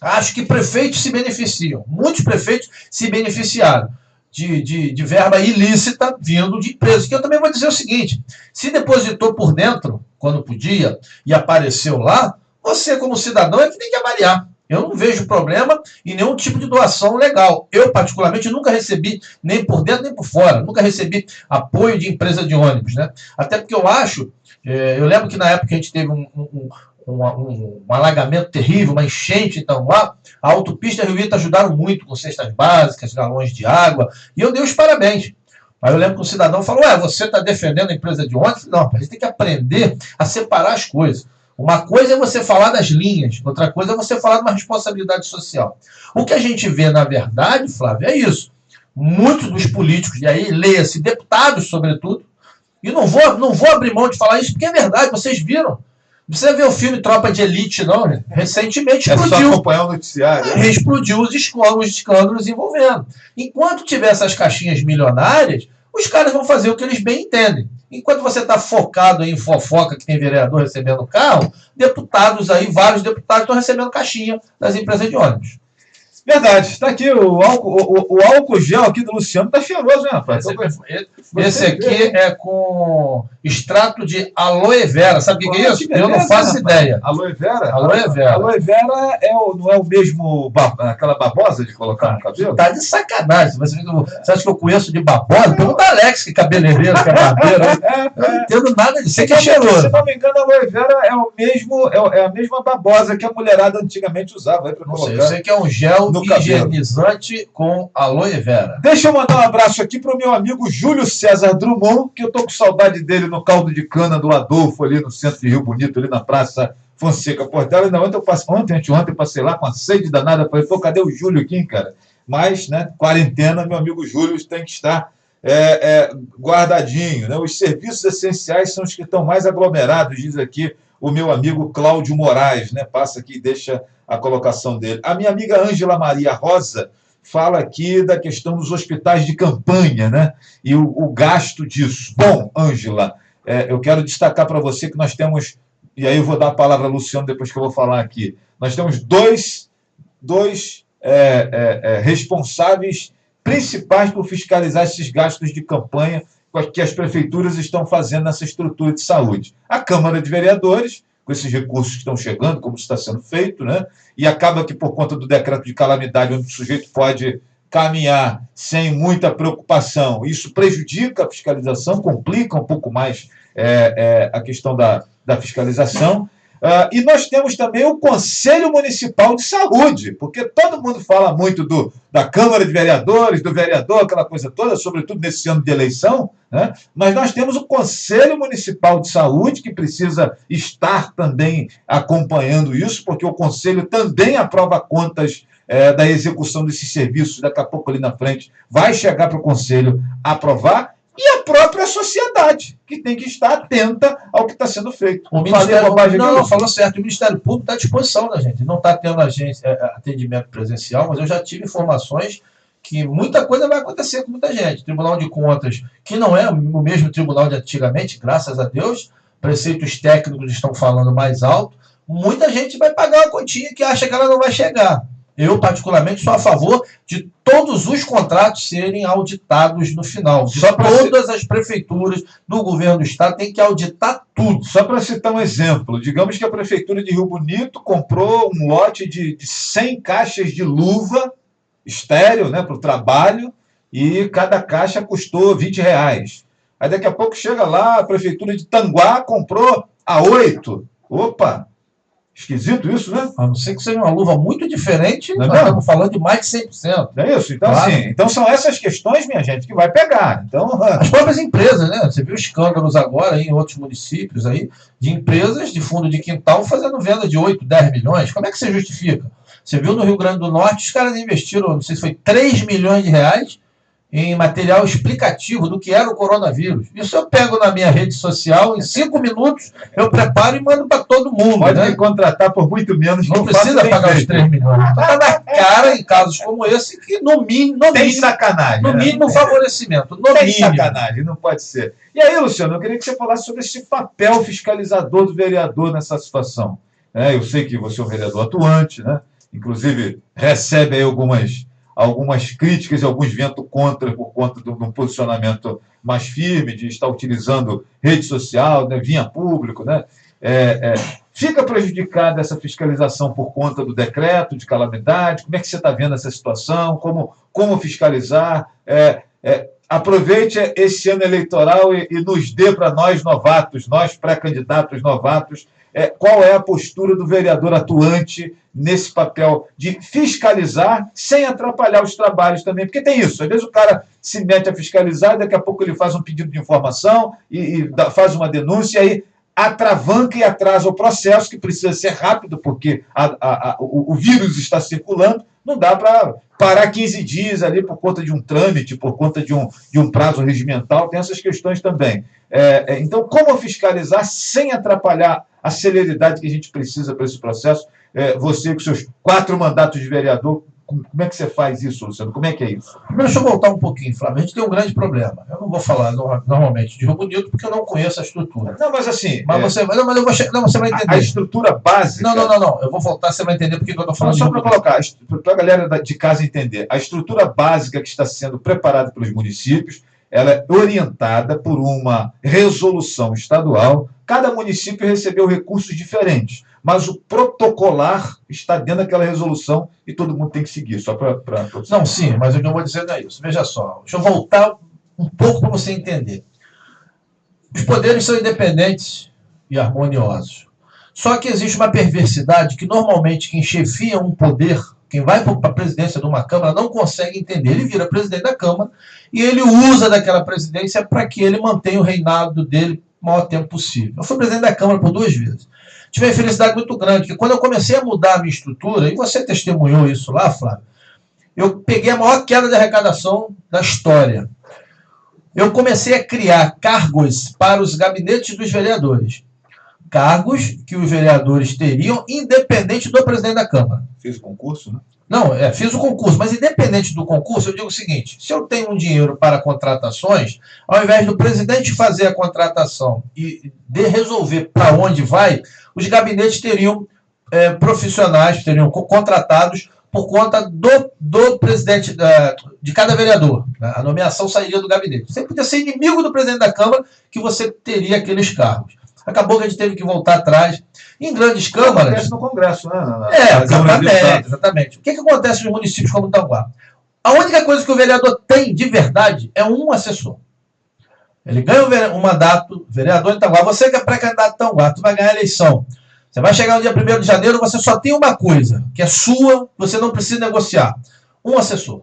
Acho que prefeitos se beneficiam. Muitos prefeitos se beneficiaram de verba ilícita vindo de empresas. Que eu também vou dizer o seguinte, se depositou por dentro, quando podia, e apareceu lá, você, como cidadão, é que tem que avaliar. Eu não vejo problema em nenhum tipo de doação legal. Eu, particularmente, nunca recebi, nem por dentro nem por fora, nunca recebi apoio de empresa de ônibus, né? Até porque eu acho, eu lembro que na época a gente teve um alagamento terrível, uma enchente, então lá, a autopista e a Rio Ita ajudaram muito com cestas básicas, galões de água, e eu dei os parabéns. Aí eu lembro que um cidadão falou, você está defendendo a empresa de ônibus? Não, a gente tem que aprender a separar as coisas. Uma coisa é você falar das linhas, outra coisa é você falar de uma responsabilidade social. O que a gente vê, na verdade, Flávio, é isso. Muitos dos políticos, e aí leia-se deputados, sobretudo, e não vou abrir mão de falar isso, porque é verdade, vocês viram. Não precisa ver o filme Tropa de Elite, não, né? Recentemente explodiu. É só acompanhar o noticiário. Explodiu os escândalos envolvendo. Enquanto tiver essas caixinhas milionárias, os caras vão fazer o que eles bem entendem. Enquanto você está focado em fofoca, que tem vereador recebendo carro, deputados aí, vários deputados estão recebendo caixinha das empresas de ônibus. Verdade. Está aqui o álcool gel aqui do Luciano, está cheiroso, né, rapaz? Esse aqui é com extrato de aloe vera. Sabe o que é isso? Eu não faço ideia. Aloe vera? Aloe vera. Aloe vera não é o mesmo, aquela babosa de colocar no cabelo? Tá de sacanagem. Você acha que eu conheço de babosa? Pergunta a Alex, que é cabeleireiro, que é barbeiro. Eu não entendo nada disso. Sei que é cheiroso. Se não me engano, a aloe vera é a mesma babosa que a mulherada antigamente usava. Não sei, eu sei que é um gel higienizante com aloe vera. Deixa eu mandar um abraço aqui para o meu amigo Júlio César Drummond, que eu tô com saudade dele no caldo de cana do Adolfo, ali no centro de Rio Bonito, ali na Praça Fonseca Portela. Ainda anteontem eu passei lá com a sede danada, falei, pô, cadê o Júlio aqui, cara? Mas, né, quarentena, meu amigo Júlio tem que estar guardadinho, né? Os serviços essenciais são os que estão mais aglomerados, diz aqui o meu amigo Cláudio Moraes, né? Passa aqui e deixa a colocação dele. A minha amiga Ângela Maria Rosa fala aqui da questão dos hospitais de campanha, né? E o gasto disso. Bom, Ângela, eu quero destacar para você que nós temos, e aí eu vou dar a palavra a Luciano depois que eu vou falar aqui, nós temos dois responsáveis principais por fiscalizar esses gastos de campanha que as prefeituras estão fazendo nessa estrutura de saúde. A Câmara de Vereadores, com esses recursos que estão chegando, como está sendo feito, né? E acaba que, por conta do decreto de calamidade, onde o sujeito pode caminhar sem muita preocupação, isso prejudica a fiscalização, complica um pouco mais a questão da fiscalização. E nós temos também o Conselho Municipal de Saúde, porque todo mundo fala muito da Câmara de Vereadores, do vereador, aquela coisa toda, sobretudo nesse ano de eleição, né? Mas nós temos o Conselho Municipal de Saúde, que precisa estar também acompanhando isso, porque o Conselho também aprova contas da execução desses serviços, daqui a pouco ali na frente vai chegar para o Conselho aprovar, e a própria sociedade, que tem que estar atenta ao que está sendo feito. O Ministério falou certo. O Ministério Público está à disposição da gente. Não está tendo atendimento presencial, mas eu já tive informações que muita coisa vai acontecer com muita gente. Tribunal de Contas, que não é o mesmo tribunal de antigamente, graças a Deus, preceitos técnicos estão falando mais alto, muita gente vai pagar uma quantia que acha que ela não vai chegar. Eu, particularmente, sou a favor de todos os contratos serem auditados no final. Todas as prefeituras do governo do Estado têm que auditar tudo. Só para citar um exemplo, digamos que a Prefeitura de Rio Bonito comprou um lote de 100 caixas de luva estéreo, né, para o trabalho, e cada caixa custou R$ 20. Aí daqui a pouco chega lá, a prefeitura de Tanguá comprou a 8. Opa! Esquisito isso, né? A não ser que seja uma luva muito diferente, Não é nós mesmo? estamos falando de mais de 100%. Não é isso? Então, Claro. assim, então são essas questões, minha gente, que vai pegar. Então, As próprias empresas, né? Você viu escândalos agora em outros municípios aí, de empresas de fundo de quintal fazendo venda de 8, 10 milhões. Como é que você justifica? Você viu no Rio Grande do Norte, os caras investiram, não sei se foi 3 milhões de reais em material explicativo do que era o coronavírus. Isso eu pego na minha rede social, em 5 minutos eu preparo e mando para todo mundo. pode né? me contratar por muito menos. Não que eu faço precisa bem pagar os feito. 3 milhões. Então está na cara, em casos como esse, que no mínimo, Tem sacanagem. no né? mínimo favorecimento. No Tem mínimo. sacanagem, não pode ser. E aí, Luciano, eu queria que você falasse sobre esse papel fiscalizador do vereador nessa situação. Eu sei que você é um vereador atuante, né? Inclusive recebe aí algumas críticas e alguns ventos contra por conta de um posicionamento mais firme, de estar utilizando rede social, né, via público, né? Fica prejudicada essa fiscalização por conta do decreto de calamidade? Como é que você está vendo essa situação? Como fiscalizar? Aproveite esse ano eleitoral e nos dê para nós novatos, nós pré-candidatos novatos, qual é a postura do vereador atuante nesse papel de fiscalizar sem atrapalhar os trabalhos também, porque tem isso, às vezes o cara se mete a fiscalizar, daqui a pouco ele faz um pedido de informação e faz uma denúncia, e aí atravanca e atrasa o processo, que precisa ser rápido, porque o vírus está circulando, não dá para parar 15 dias ali por conta de um trâmite, por conta de um prazo regimental, tem essas questões também. Então, como fiscalizar sem atrapalhar a celeridade que a gente precisa para esse processo? Você, com seus 4 mandatos de vereador, como é que você faz isso, Luciano? Como é que é isso? Primeiro, deixa eu voltar um pouquinho, Flávio. A gente tem um grande problema. Eu não vou falar normalmente de Rio Bonito, porque eu não conheço a estrutura. Não, mas assim... Mas você vai entender. A estrutura básica... Não. Eu vou voltar, você vai entender por que eu estou falando. Só para colocar, para a galera de casa entender, a estrutura básica que está sendo preparada pelos municípios, ela é orientada por uma resolução estadual. Cada município recebeu recursos diferentes, mas o protocolar está dentro daquela resolução e todo mundo tem que seguir, só para... Não, sim, mas o que eu vou dizer não é isso. Veja só, deixa eu voltar um pouco para você entender. Os poderes são independentes e harmoniosos. Só que existe uma perversidade que normalmente quem chefia um poder, quem vai para a presidência de uma Câmara, não consegue entender. Ele vira presidente da Câmara e ele usa daquela presidência para que ele mantenha o reinado dele o maior tempo possível. Eu fui presidente da Câmara por 2 vezes. Tive uma felicidade muito grande, que quando eu comecei a mudar a minha estrutura, e você testemunhou isso lá, Flávio, eu peguei a maior queda de arrecadação da história. Eu comecei a criar cargos para os gabinetes dos vereadores. Cargos que os vereadores teriam, independente do presidente da Câmara. Fez o concurso, né? Não, fiz o concurso, mas independente do concurso, eu digo o seguinte: se eu tenho um dinheiro para contratações, ao invés do presidente fazer a contratação e resolver para onde vai, os gabinetes teriam profissionais, teriam contratados por conta do presidente de cada vereador. Né? A nomeação sairia do gabinete. Você podia ser inimigo do presidente da Câmara, que você teria aqueles cargos. Acabou que a gente teve que voltar atrás. Em grandes câmaras... Acontece no Congresso, né? Exatamente. O que acontece nos municípios como Tanguá? A única coisa que o vereador tem de verdade é um assessor. Ele ganha um mandato, vereador em Tanguá. Você que é pré-candidato em Tanguá, tu vai ganhar a eleição. Você vai chegar no dia 1º de janeiro, você só tem uma coisa, que é sua, você não precisa negociar. Um assessor.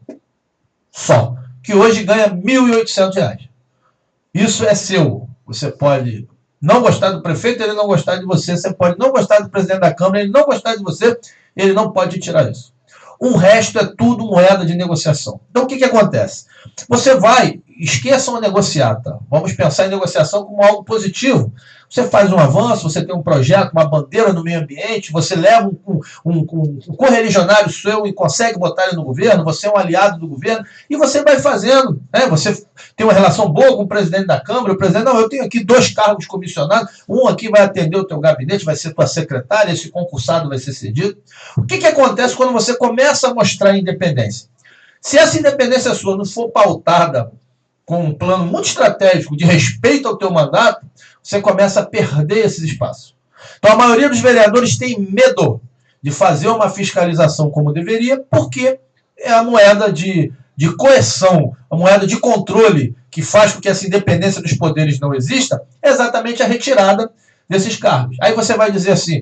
Só. Que hoje ganha R$ 1.800. Isso é seu. Você pode não gostar do prefeito, ele não gostar de você. Você pode não gostar do presidente da Câmara, ele não gostar de você, ele não pode tirar isso. O resto é tudo moeda de negociação. Então, o que acontece? Você vai, esqueçam a negociata. Vamos pensar em negociação como algo positivo. Você faz um avanço, você tem um projeto, uma bandeira no meio ambiente, você leva um correligionário seu e consegue botar ele no governo, você é um aliado do governo, e você vai fazendo. Né? Você tem uma relação boa com o presidente da Câmara, o presidente, não, eu tenho aqui 2 cargos comissionados, um aqui vai atender o teu gabinete, vai ser tua secretária, esse concursado vai ser cedido. O que acontece quando você começa a mostrar independência? Se essa independência sua não for pautada com um plano muito estratégico de respeito ao teu mandato, você começa a perder esses espaços. Então, a maioria dos vereadores tem medo de fazer uma fiscalização como deveria, porque é a moeda de de coerção, a moeda de controle que faz com que essa independência dos poderes não exista, é exatamente a retirada desses cargos. Aí você vai dizer assim,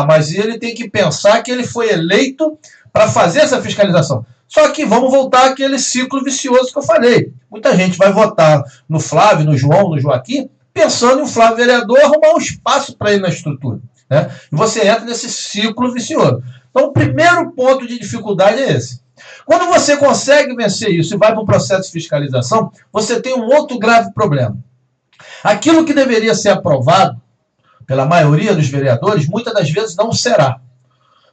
mas ele tem que pensar que ele foi eleito para fazer essa fiscalização. Só que vamos voltar àquele ciclo vicioso que eu falei. Muita gente vai votar no Flávio, no João, no Joaquim, pensando em um Flávio vereador arrumar um espaço para ele na estrutura, né? E você entra nesse ciclo vicioso. Então, o primeiro ponto de dificuldade é esse. Quando você consegue vencer isso e vai para um processo de fiscalização, você tem um outro grave problema. Aquilo que deveria ser aprovado pela maioria dos vereadores, muitas das vezes não será.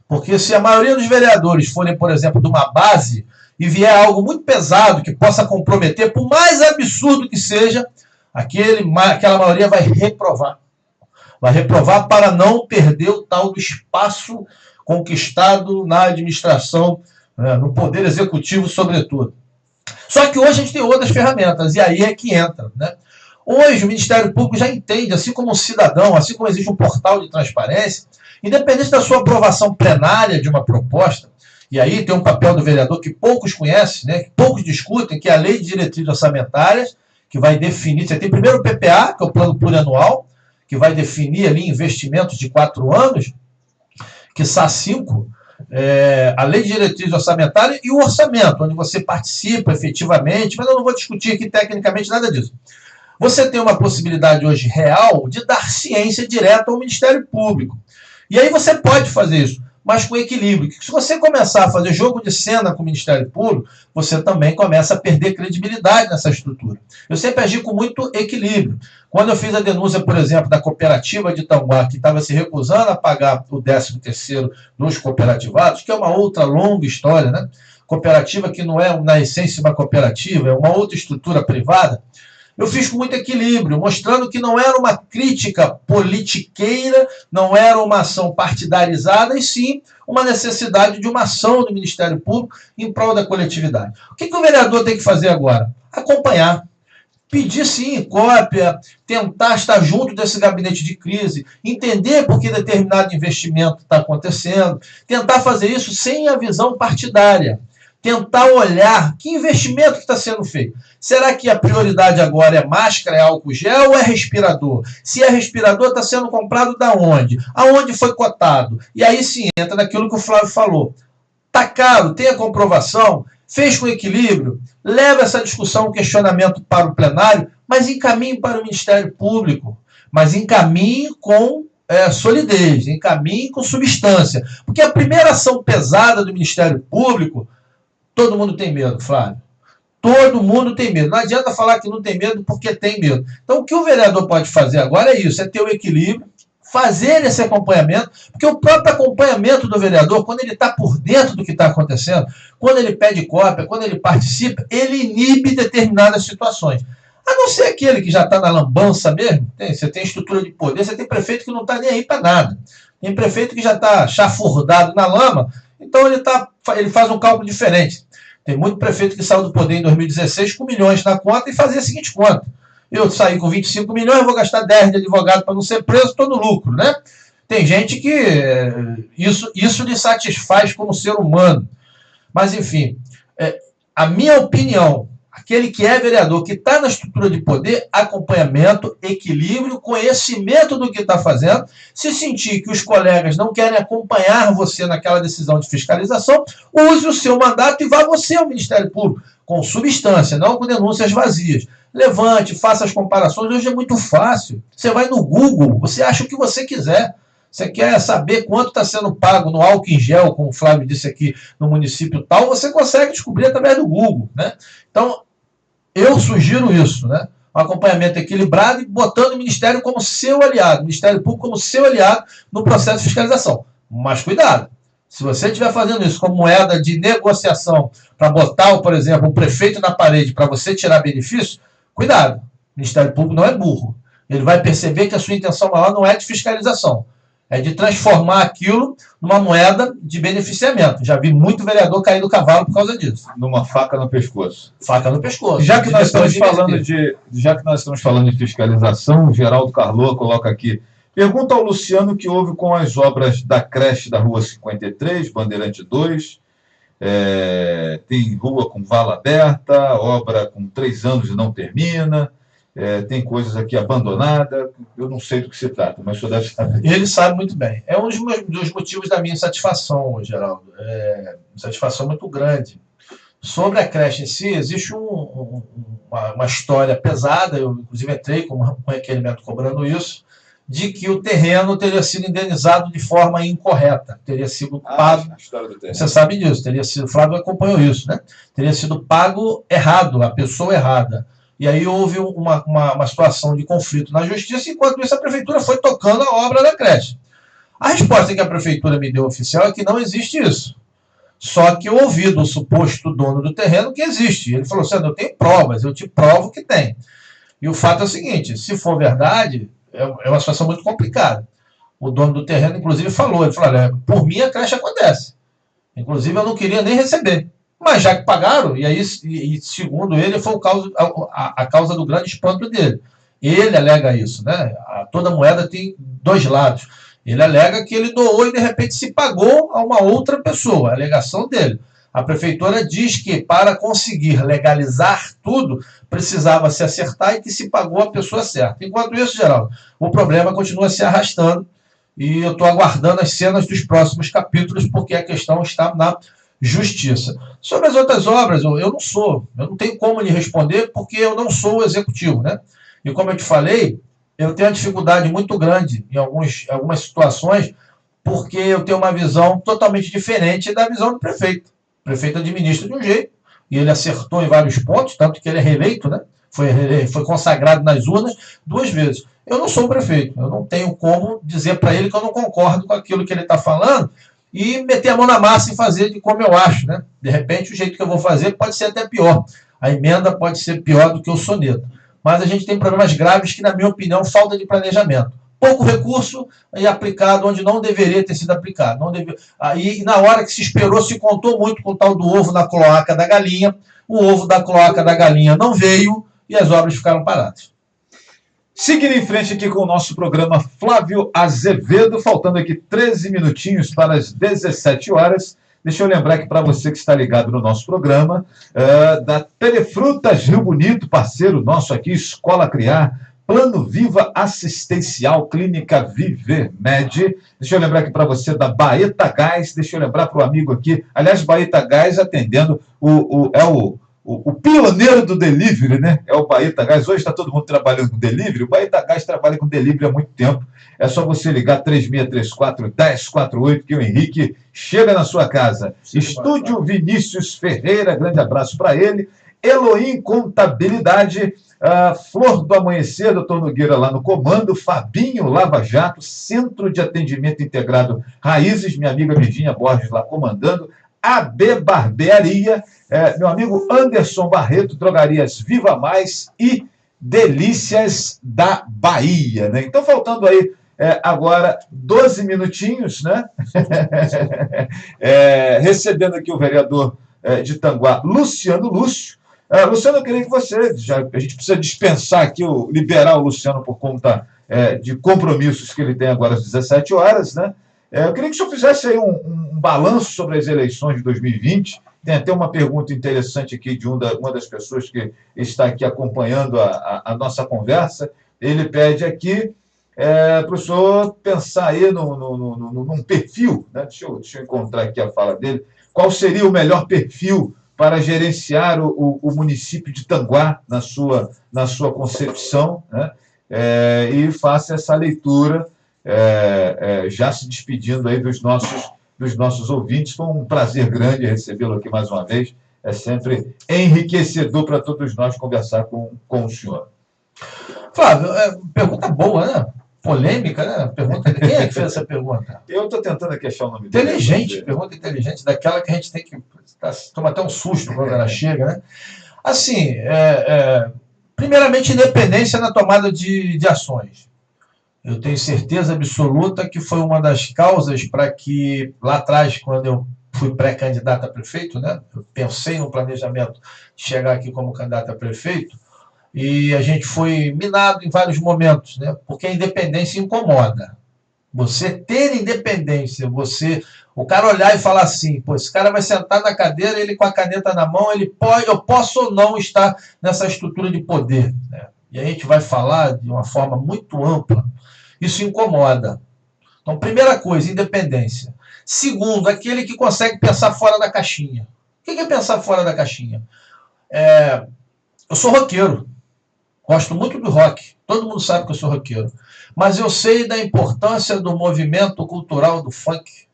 Porque se a maioria dos vereadores forem, por exemplo, de uma base e vier algo muito pesado que possa comprometer, por mais absurdo que seja, aquela maioria vai reprovar. Vai reprovar para não perder o tal do espaço conquistado na administração, né, no poder executivo, sobretudo. Só que hoje a gente tem outras ferramentas, e aí é que entra, né? Hoje o Ministério Público já entende, assim como um cidadão, assim como existe um portal de transparência, independente da sua aprovação plenária de uma proposta, e aí tem um papel do vereador que poucos conhecem, né, que poucos discutem, que é a Lei de Diretrizes Orçamentárias, que vai definir, você tem primeiro o PPA, que é o Plano Plurianual, que vai definir ali investimentos de 4 anos, quiçá 5, a Lei de Diretrizes Orçamentárias e o orçamento, onde você participa efetivamente, mas eu não vou discutir aqui tecnicamente nada disso. Você tem uma possibilidade hoje real de dar ciência direta ao Ministério Público. E aí você pode fazer isso, mas com equilíbrio. Se você começar a fazer jogo de cena com o Ministério Público, você também começa a perder credibilidade nessa estrutura. Eu sempre agi com muito equilíbrio. Quando eu fiz a denúncia, por exemplo, da cooperativa de Itanguá, que estava se recusando a pagar o 13º dos cooperativados, que é uma outra longa história, né? Cooperativa que não é, na essência, uma cooperativa, é uma outra estrutura privada. Eu fiz com muito equilíbrio, mostrando que não era uma crítica politiqueira, não era uma ação partidarizada, e sim uma necessidade de uma ação do Ministério Público em prol da coletividade. O que o vereador tem que fazer agora? Acompanhar. Pedir, sim, cópia, tentar estar junto desse gabinete de crise, entender por que determinado investimento está acontecendo, tentar fazer isso sem a visão partidária. Tentar olhar que investimento que está sendo feito. Será que a prioridade agora é máscara, é álcool gel ou é respirador? Se é respirador, está sendo comprado da onde? Aonde foi cotado? E aí sim, entra naquilo que o Flávio falou. Está caro, tem a comprovação, fez com equilíbrio, leva essa discussão, um questionamento para o plenário, mas encaminhe para o Ministério Público. Mas encaminhe com solidez, encaminhe com substância. Porque a primeira ação pesada do Ministério Público, todo mundo tem medo, Flávio. Todo mundo tem medo. Não adianta falar que não tem medo porque tem medo. Então, o que o vereador pode fazer agora é isso, é ter o equilíbrio, fazer esse acompanhamento, porque o próprio acompanhamento do vereador, quando ele está por dentro do que está acontecendo, quando ele pede cópia, quando ele participa, ele inibe determinadas situações. A não ser aquele que já está na lambança mesmo, você tem estrutura de poder, você tem prefeito que não está nem aí para nada. Tem prefeito que já está chafurdado na lama, então ele faz um cálculo diferente. Tem muito prefeito que saiu do poder em 2016 com milhões na conta e fazia a seguinte conta. Eu saí com 25 milhões, vou gastar 10 de advogado para não ser preso, estou no lucro, né? Tem gente que isso lhe satisfaz como ser humano. Mas, enfim, a minha opinião, aquele que é vereador, que está na estrutura de poder, acompanhamento, equilíbrio, conhecimento do que está fazendo. Se sentir que os colegas não querem acompanhar você naquela decisão de fiscalização, use o seu mandato e vá você ao Ministério Público, com substância, não com denúncias vazias. Levante, faça as comparações. Hoje é muito fácil. Você vai no Google, você acha o que você quiser. Você quer saber quanto está sendo pago no álcool em gel, como o Flávio disse aqui, no município tal, você consegue descobrir através do Google, né? Então, eu sugiro isso, né? Um acompanhamento equilibrado e botando o Ministério como seu aliado, o Ministério Público como seu aliado no processo de fiscalização. Mas cuidado, se você estiver fazendo isso como moeda de negociação para botar, por exemplo, um prefeito na parede para você tirar benefício, cuidado, o Ministério Público não é burro. Ele vai perceber que a sua intenção maior não é de fiscalização, é de transformar aquilo numa moeda de beneficiamento. Já vi muito vereador cair do cavalo por causa disso. Numa faca no pescoço. Faca no pescoço. Já que nós estamos falando de fiscalização, o Geraldo Carloa coloca aqui: pergunta ao Luciano o que houve com as obras da creche da Rua 53, Bandeirante 2, tem rua com vala aberta, obra com 3 anos e não termina, tem coisas aqui abandonadas, eu não sei do que se trata, mas o senhor deve saber. Ele sabe muito bem. É um dos motivos da minha insatisfação, Geraldo. Insatisfação muito grande. Sobre a creche em si, existe uma história pesada, eu inclusive entrei com um requerimento cobrando isso, de que o terreno teria sido indenizado de forma incorreta, teria sido pago. A história do terreno. Você sabe disso, teria sido, o Flávio acompanhou isso, né? Teria sido pago errado, a pessoa errada. E aí houve uma situação de conflito na justiça, enquanto isso a prefeitura foi tocando a obra da creche. A resposta que a prefeitura me deu oficial é que não existe isso. Só que eu ouvi do suposto dono do terreno que existe. Ele falou assim, eu tenho provas, eu te provo que tem. E o fato é o seguinte, se for verdade, é uma situação muito complicada. O dono do terreno, inclusive, ele falou, por mim a creche acontece. Inclusive, eu não queria nem receber. Mas já que pagaram, e aí, segundo ele, foi a causa do grande espanto dele. Ele alega isso, né? Toda moeda tem 2 lados. Ele alega que ele doou e, de repente, se pagou a uma outra pessoa. A alegação dele. A prefeitura diz que, para conseguir legalizar tudo, precisava se acertar e que se pagou a pessoa certa. Enquanto isso, Geraldo, o problema continua se arrastando e eu estou aguardando as cenas dos próximos capítulos, porque a questão está na justiça. Sobre as outras obras, eu não tenho como lhe responder, porque eu não sou o executivo, né? E como eu te falei, eu tenho uma dificuldade muito grande em algumas situações, porque eu tenho uma visão totalmente diferente da visão do prefeito. O prefeito administra de um jeito, e ele acertou em vários pontos, tanto que ele é reeleito, né? Foi consagrado nas urnas 2 vezes. Eu não sou o prefeito, eu não tenho como dizer para ele que eu não concordo com aquilo que ele está falando e meter a mão na massa e fazer de como eu acho, né? De repente, o jeito que eu vou fazer pode ser até pior. A emenda pode ser pior do que o soneto. Mas a gente tem problemas graves que, na minha opinião, falta de planejamento. Pouco recurso e aplicado onde não deveria ter sido aplicado. Aí, na hora que se esperou, se contou muito com o tal do ovo na cloaca da galinha. O ovo da cloaca da galinha não veio e as obras ficaram paradas. Seguindo em frente aqui com o nosso programa Flávio Azevedo, faltando aqui 13 minutinhos para as 17 horas. Deixa eu lembrar que para você que está ligado no nosso programa, da Telefrutas Rio Bonito, parceiro nosso aqui, Escola Criar, Plano Viva Assistencial, Clínica Viver Med. Deixa eu lembrar aqui para você da Baeta Gás, deixa eu lembrar para o amigo aqui, aliás, Baeta Gás atendendo o pioneiro do delivery, né? É o Baeta Gás. Hoje está todo mundo trabalhando com delivery. O Baeta Gás trabalha com delivery há muito tempo. É só você ligar 3634-1048 que o Henrique chega na sua casa. Estúdio Vinícius Ferreira, grande abraço para ele. Elohim Contabilidade, Flor do Amanhecer, doutor Nogueira lá no comando. Fabinho Lava Jato, Centro de Atendimento Integrado Raízes, minha amiga Virgínia Borges lá comandando. AB Barbearia, meu amigo Anderson Barreto, Drogarias Viva Mais e Delícias da Bahia, né? Então, faltando aí agora 12 minutinhos, né? Recebendo aqui o vereador de Tanguá, Luciano Lúcio. Luciano, eu queria que a gente precisa dispensar aqui, liberar o Luciano por conta de compromissos que ele tem agora às 17 horas, né? Eu queria que o senhor fizesse aí um balanço sobre as eleições de 2020. Tem até uma pergunta interessante aqui de uma das pessoas que está aqui acompanhando a nossa conversa. Ele pede aqui para o senhor pensar aí num perfil, né? Deixa eu encontrar aqui a fala dele. Qual seria o melhor perfil para gerenciar o município de Tanguá na sua concepção, né? E faça essa leitura, já se despedindo aí dos nossos ouvintes. Foi um prazer grande recebê-lo aqui mais uma vez. É sempre enriquecedor para todos nós conversar com o senhor. Flávio, pergunta boa, né? Polêmica, né? Pergunta, quem é que fez essa pergunta? Eu estou tentando aqui achar o nome dele. Inteligente, pergunta inteligente, daquela que a gente tem que tomar até um susto quando ela chega, né? Assim, primeiramente, independência na tomada de ações. Eu tenho certeza absoluta que foi uma das causas para que, lá atrás, quando eu fui pré-candidato a prefeito, né? Eu pensei no planejamento de chegar aqui como candidato a prefeito, e a gente foi minado em vários momentos, né? Porque a independência incomoda. Você ter independência, o cara olhar e falar assim, pô, esse cara vai sentar na cadeira, ele com a caneta na mão, eu posso ou não estar nessa estrutura de poder, né? E a gente vai falar de uma forma muito ampla. Isso incomoda. Então, primeira coisa, independência. Segundo, aquele que consegue pensar fora da caixinha. O que é pensar fora da caixinha? Eu sou roqueiro. Gosto muito do rock. Todo mundo sabe que eu sou roqueiro. Mas eu sei da importância do movimento cultural do funk.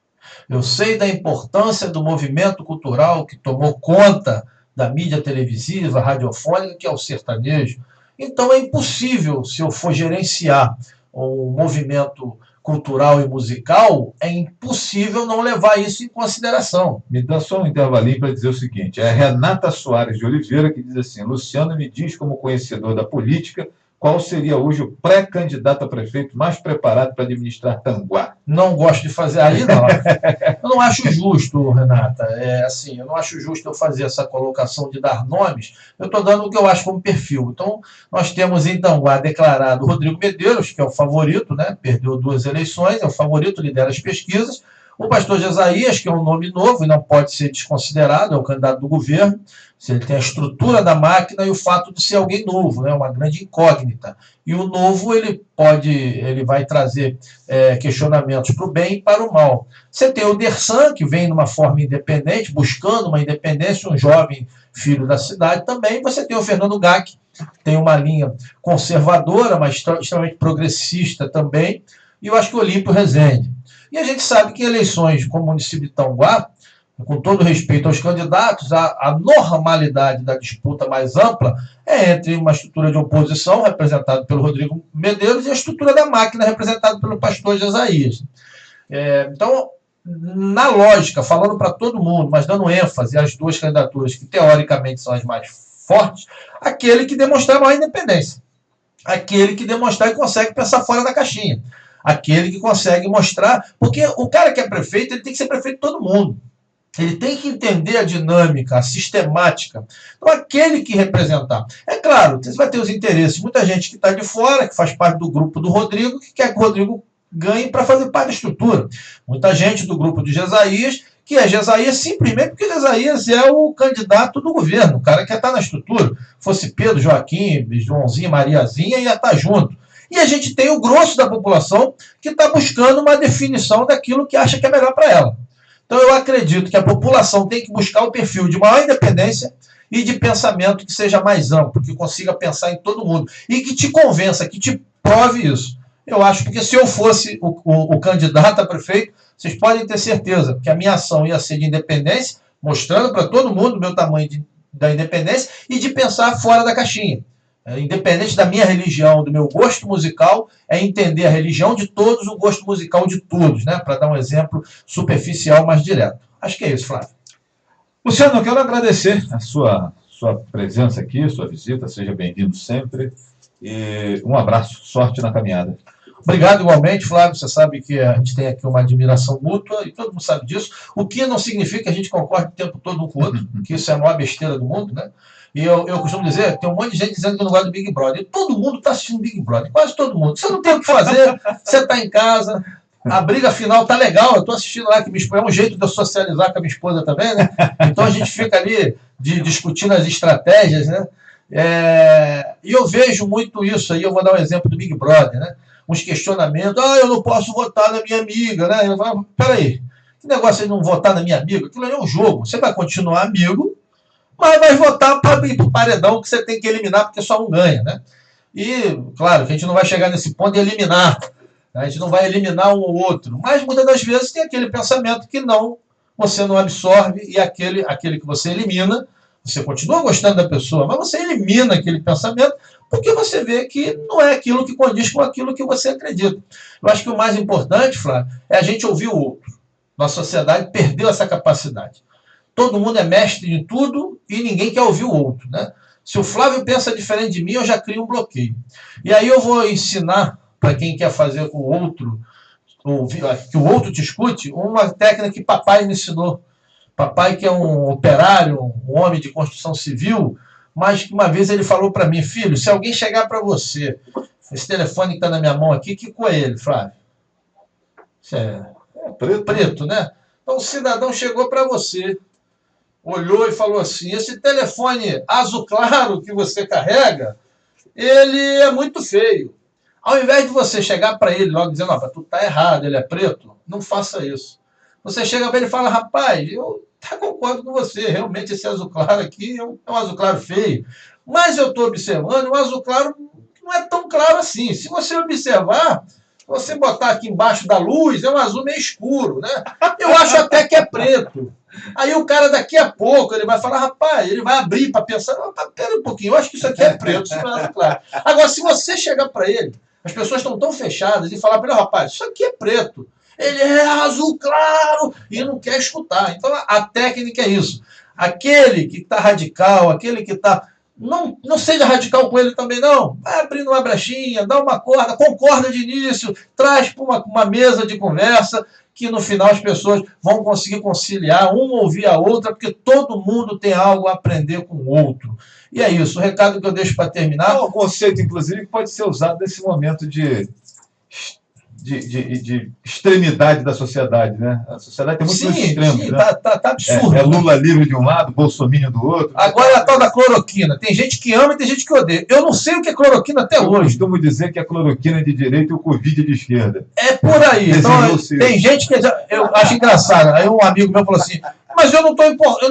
Eu sei da importância do movimento cultural que tomou conta da mídia televisiva, radiofônica, que é o sertanejo. Então é impossível, se eu for gerenciar um movimento cultural e musical, é impossível não levar isso em consideração. Me dá só um intervalinho para dizer o seguinte: é a Renata Soares de Oliveira que diz assim: Luciano, me diz, como conhecedor da política, qual seria hoje o pré-candidato a prefeito mais preparado para administrar Tanguá? Não gosto de fazer. Aí não. Eu não acho justo, Renata. Eu não acho justo eu fazer essa colocação de dar nomes. Eu estou dando o que eu acho como perfil. Então, nós temos em Tanguá declarado o Rodrigo Medeiros, que é o favorito, né? Perdeu 2 eleições, é o favorito, lidera as pesquisas. O pastor Jesaías, que é um nome novo e não pode ser desconsiderado, é o candidato do governo. Ele tem a estrutura da máquina e o fato de ser alguém novo, né? Uma grande incógnita. E o novo ele vai trazer questionamentos para o bem e para o mal. Você tem o Dersan, que vem numa forma independente, buscando uma independência, um jovem filho da cidade também. Você tem o Fernando Gac, que tem uma linha conservadora, mas extremamente progressista também. E eu acho que o Olímpio Rezende. E a gente sabe que em eleições como o município de Tanguá, com todo respeito aos candidatos, a normalidade da disputa mais ampla é entre uma estrutura de oposição, representada pelo Rodrigo Medeiros, e a estrutura da máquina, representada pelo pastor Jesaías. Então, na lógica, falando para todo mundo, mas dando ênfase às 2 candidaturas que teoricamente são as mais fortes, aquele que demonstrar maior independência, aquele que demonstrar que consegue pensar fora da caixinha, aquele que consegue mostrar, porque o cara que é prefeito, ele tem que ser prefeito de todo mundo. Ele tem que entender a dinâmica, a sistemática. Então, aquele que representar. É claro, você vai ter os interesses. Muita gente que está de fora, que faz parte do grupo do Rodrigo, que quer que o Rodrigo ganhe para fazer parte da estrutura. Muita gente do grupo de Jesaías, que é Jesaías simplesmente porque Jesaías é o candidato do governo, o cara que está na estrutura. Fosse Pedro, Joaquim, Joãozinho, Mariazinha, ia estar junto. E a gente tem o grosso da população que está buscando uma definição daquilo que acha que é melhor para ela. Então, eu acredito que a população tem que buscar o perfil de maior independência e de pensamento que seja mais amplo, que consiga pensar em todo mundo e que te convença, que te prove isso. Eu acho que se eu fosse o candidato a prefeito, vocês podem ter certeza que a minha ação ia ser de independência, mostrando para todo mundo o meu tamanho da independência e de pensar fora da caixinha. Independente da minha religião, do meu gosto musical, é entender a religião de todos, o gosto musical de todos, né? Para dar um exemplo superficial, mais direto. Acho que é isso, Flávio. Luciano, eu quero agradecer a sua presença aqui, sua visita, seja bem-vindo sempre. E um abraço, sorte na caminhada. Obrigado igualmente, Flávio. Você sabe que a gente tem aqui uma admiração mútua e todo mundo sabe disso, o que não significa que a gente concorde o tempo todo um com o outro, que isso é a maior besteira do mundo, né? E eu costumo dizer, tem um monte de gente dizendo que não gosta do Big Brother. E todo mundo está assistindo Big Brother, quase todo mundo. Você não tem o que fazer, você está em casa, a briga final tá legal, eu estou assistindo lá, que minha esposa, é um jeito de eu socializar com a minha esposa também, né? Então a gente fica ali discutindo as estratégias, né? E eu vejo muito isso aí, eu vou dar um exemplo do Big Brother, né? Uns questionamentos, eu não posso votar na minha amiga, né? Eu falo, peraí, que negócio de não votar na minha amiga? Aquilo ali é um jogo, você vai continuar amigo, mas vai votar para ir para o paredão que você tem que eliminar, porque só um ganha, né? E, claro, que a gente não vai chegar nesse ponto de eliminar, né? A gente não vai eliminar um ou outro, mas muitas das vezes tem aquele pensamento que você não absorve e aquele que você elimina, você continua gostando da pessoa, mas você elimina aquele pensamento porque você vê que não é aquilo que condiz com aquilo que você acredita. Eu acho que o mais importante, Flávio, é a gente ouvir o outro. Nossa sociedade perdeu essa capacidade. Todo mundo é mestre de tudo e ninguém quer ouvir o outro, né? Se o Flávio pensa diferente de mim, eu já crio um bloqueio. E aí eu vou ensinar para quem quer fazer com o outro, que o outro te escute, uma técnica que papai me ensinou. Papai, que é um operário, um homem de construção civil, mas que uma vez ele falou para mim, filho, se alguém chegar para você, esse telefone que está na minha mão aqui, que cor é ele, Flávio? Isso é preto, né? Então o cidadão chegou para você, olhou e falou assim: esse telefone azul claro que você carrega, ele é muito feio. Ao invés de você chegar para ele logo dizendo, tu tá errado, ele é preto, não faça isso. Você chega para ele e fala, rapaz, eu até concordo com você, realmente esse azul claro aqui é um azul claro feio. Mas eu estou observando, o azul claro não é tão claro assim. Se você observar, você botar aqui embaixo da luz, é um azul meio escuro, né? Eu acho até que é preto. Aí o cara daqui a pouco, ele vai falar, rapaz, ele vai abrir para pensar, pera um pouquinho, eu acho que isso aqui é preto, isso não é azul claro. Agora, se você chegar para ele, as pessoas estão tão fechadas e falar para ele, rapaz, isso aqui é preto, ele é azul claro, e não quer escutar. Então, a técnica é isso. Aquele que está radical, aquele que está... Não seja radical com ele também, não. Vai abrindo uma brechinha, dá uma corda, concorda de início, traz para uma mesa de conversa, que no final as pessoas vão conseguir conciliar, um ouvir a outra, porque todo mundo tem algo a aprender com o outro. E é isso, o recado que eu deixo para terminar. É um conceito, inclusive, que pode ser usado nesse momento de extremidade da sociedade, né? A sociedade tem muitos extremos. Sim, né? tá absurdo. É Lula livre de um lado, Bolsonaro do outro. Agora é a tal da cloroquina. Tem gente que ama e tem gente que odeia. Eu não sei o que é cloroquina até hoje. Eu costumo dizer que a cloroquina é de direita e o Covid é de esquerda. É por aí. Então, tem gente que... Eu acho engraçado. Aí um amigo meu falou assim, mas eu não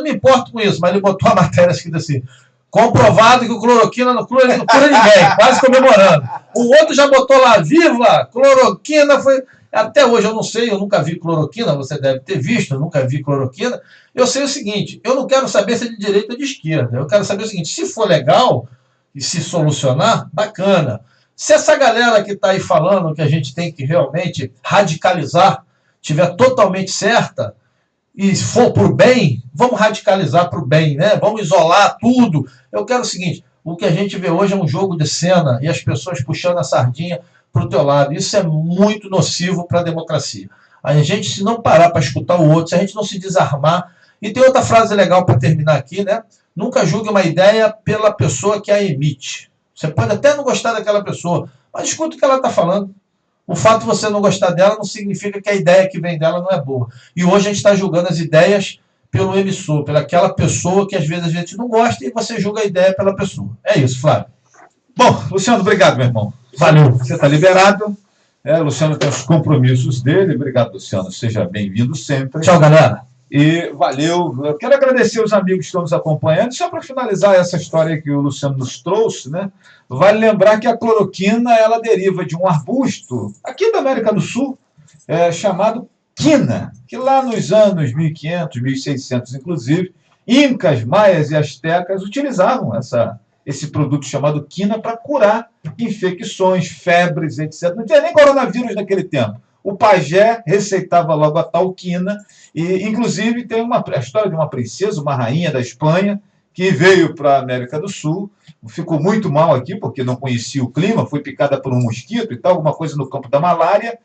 me importo com isso. Mas ele botou a matéria escrita assim, comprovado que o cloroquina não cura ninguém, quase comemorando. O outro já botou lá, viva, cloroquina foi... Até hoje eu não sei, eu nunca vi cloroquina, você deve ter visto, eu nunca vi cloroquina. Eu sei o seguinte, eu não quero saber se é de direita ou de esquerda, eu quero saber o seguinte, se for legal e se solucionar, bacana. Se essa galera que está aí falando que a gente tem que realmente radicalizar, tiver totalmente certa, e for para o bem, vamos radicalizar para o bem, né? Vamos isolar tudo. Eu quero o seguinte, o que a gente vê hoje é um jogo de cena e as pessoas puxando a sardinha para o teu lado. Isso é muito nocivo para a democracia. A gente, se não parar para escutar o outro, se a gente não se desarmar... E tem outra frase legal para terminar aqui, né? Nunca julgue uma ideia pela pessoa que a emite. Você pode até não gostar daquela pessoa, mas escuta o que ela está falando. O fato de você não gostar dela não significa que a ideia que vem dela não é boa. E hoje a gente está julgando as ideias pelo emissor, pelaquela pessoa que às vezes a gente não gosta e você julga a ideia pela pessoa. É isso, Flávio. Bom, Luciano, obrigado, meu irmão. Valeu. Você está liberado. Luciano tem os compromissos dele. Obrigado, Luciano. Seja bem-vindo sempre. Tchau, galera. E valeu. Eu quero agradecer os amigos que estão nos acompanhando. Só para finalizar essa história que o Luciano nos trouxe, né? Vale lembrar que a cloroquina ela deriva de um arbusto aqui da América do Sul, chamado quina, que lá nos anos 1500, 1600, inclusive, incas, maias e astecas utilizavam esse produto chamado quina para curar infecções, febres, etc. Não tinha nem coronavírus naquele tempo. O pajé receitava logo a tal quina, e inclusive tem a história de uma princesa, uma rainha da Espanha, que veio para a América do Sul, ficou muito mal aqui, porque não conhecia o clima, foi picada por um mosquito e tal, alguma coisa no campo da malária,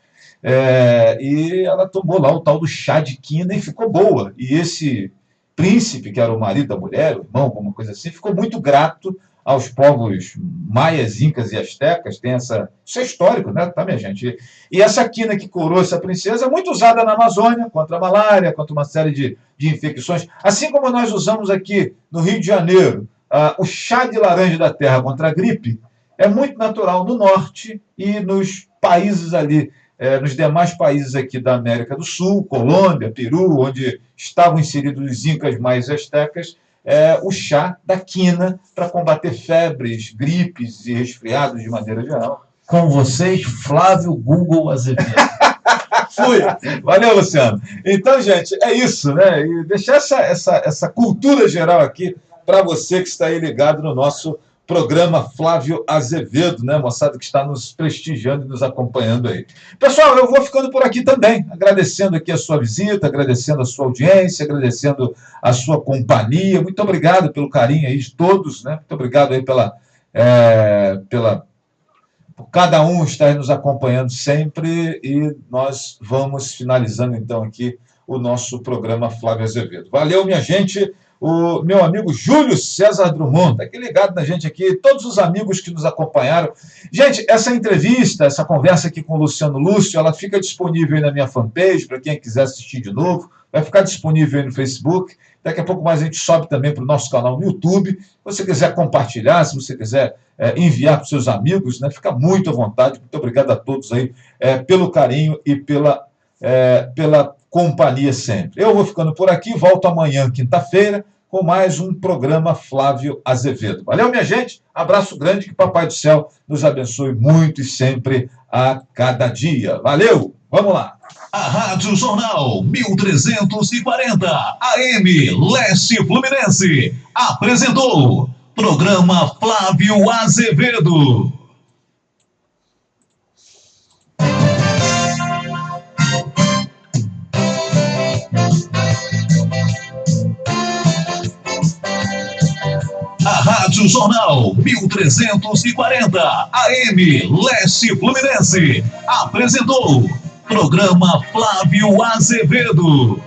e ela tomou lá o tal do chá de quina e ficou boa. E esse príncipe, que era o marido da mulher, o irmão, alguma coisa assim, ficou muito grato aos povos maias, incas e astecas. Tem isso é histórico, né? Tá, minha gente? E essa quina que curou essa princesa é muito usada na Amazônia, contra a malária, contra uma série de infecções. Assim como nós usamos aqui no Rio de Janeiro o chá de laranja da terra contra a gripe, é muito natural no norte e nos países ali, nos demais países aqui da América do Sul, Colômbia, Peru, onde estavam inseridos os incas mais astecas, o chá da quina para combater febres, gripes e resfriados de maneira geral. Com vocês, Flávio Google Azevedo. Fui. Valeu, Luciano. Então, gente, é isso, né? E deixar essa cultura geral aqui para você que está aí ligado no nosso programa Flávio Azevedo, né, moçada que está nos prestigiando e nos acompanhando aí. Pessoal, eu vou ficando por aqui também, agradecendo aqui a sua visita, agradecendo a sua audiência, agradecendo a sua companhia. Muito obrigado pelo carinho aí de todos, né? Muito obrigado aí por cada um estar nos acompanhando sempre, e nós vamos finalizando então aqui o nosso programa Flávio Azevedo. Valeu, minha gente. o meu amigo Júlio César Drummond, está aqui ligado na gente aqui, todos os amigos que nos acompanharam. Gente, essa entrevista, essa conversa aqui com o Luciano Lúcio, ela fica disponível aí na minha fanpage, para quem quiser assistir de novo, vai ficar disponível aí no Facebook, daqui a pouco mais a gente sobe também para o nosso canal no YouTube. Se você quiser compartilhar, se você quiser enviar para os seus amigos, né, fica muito à vontade. Muito obrigado a todos aí pelo carinho e pela companhia sempre. Eu vou ficando por aqui, volto amanhã, quinta-feira, com mais um programa Flávio Azevedo. Valeu, minha gente, abraço grande, que Papai do Céu nos abençoe muito e sempre a cada dia. Valeu, vamos lá. A Rádio Jornal 1340 AM Leste Fluminense apresentou programa Flávio Azevedo. A Rádio Jornal 1340 AM Leste Fluminense apresentou programa Flávio Azevedo.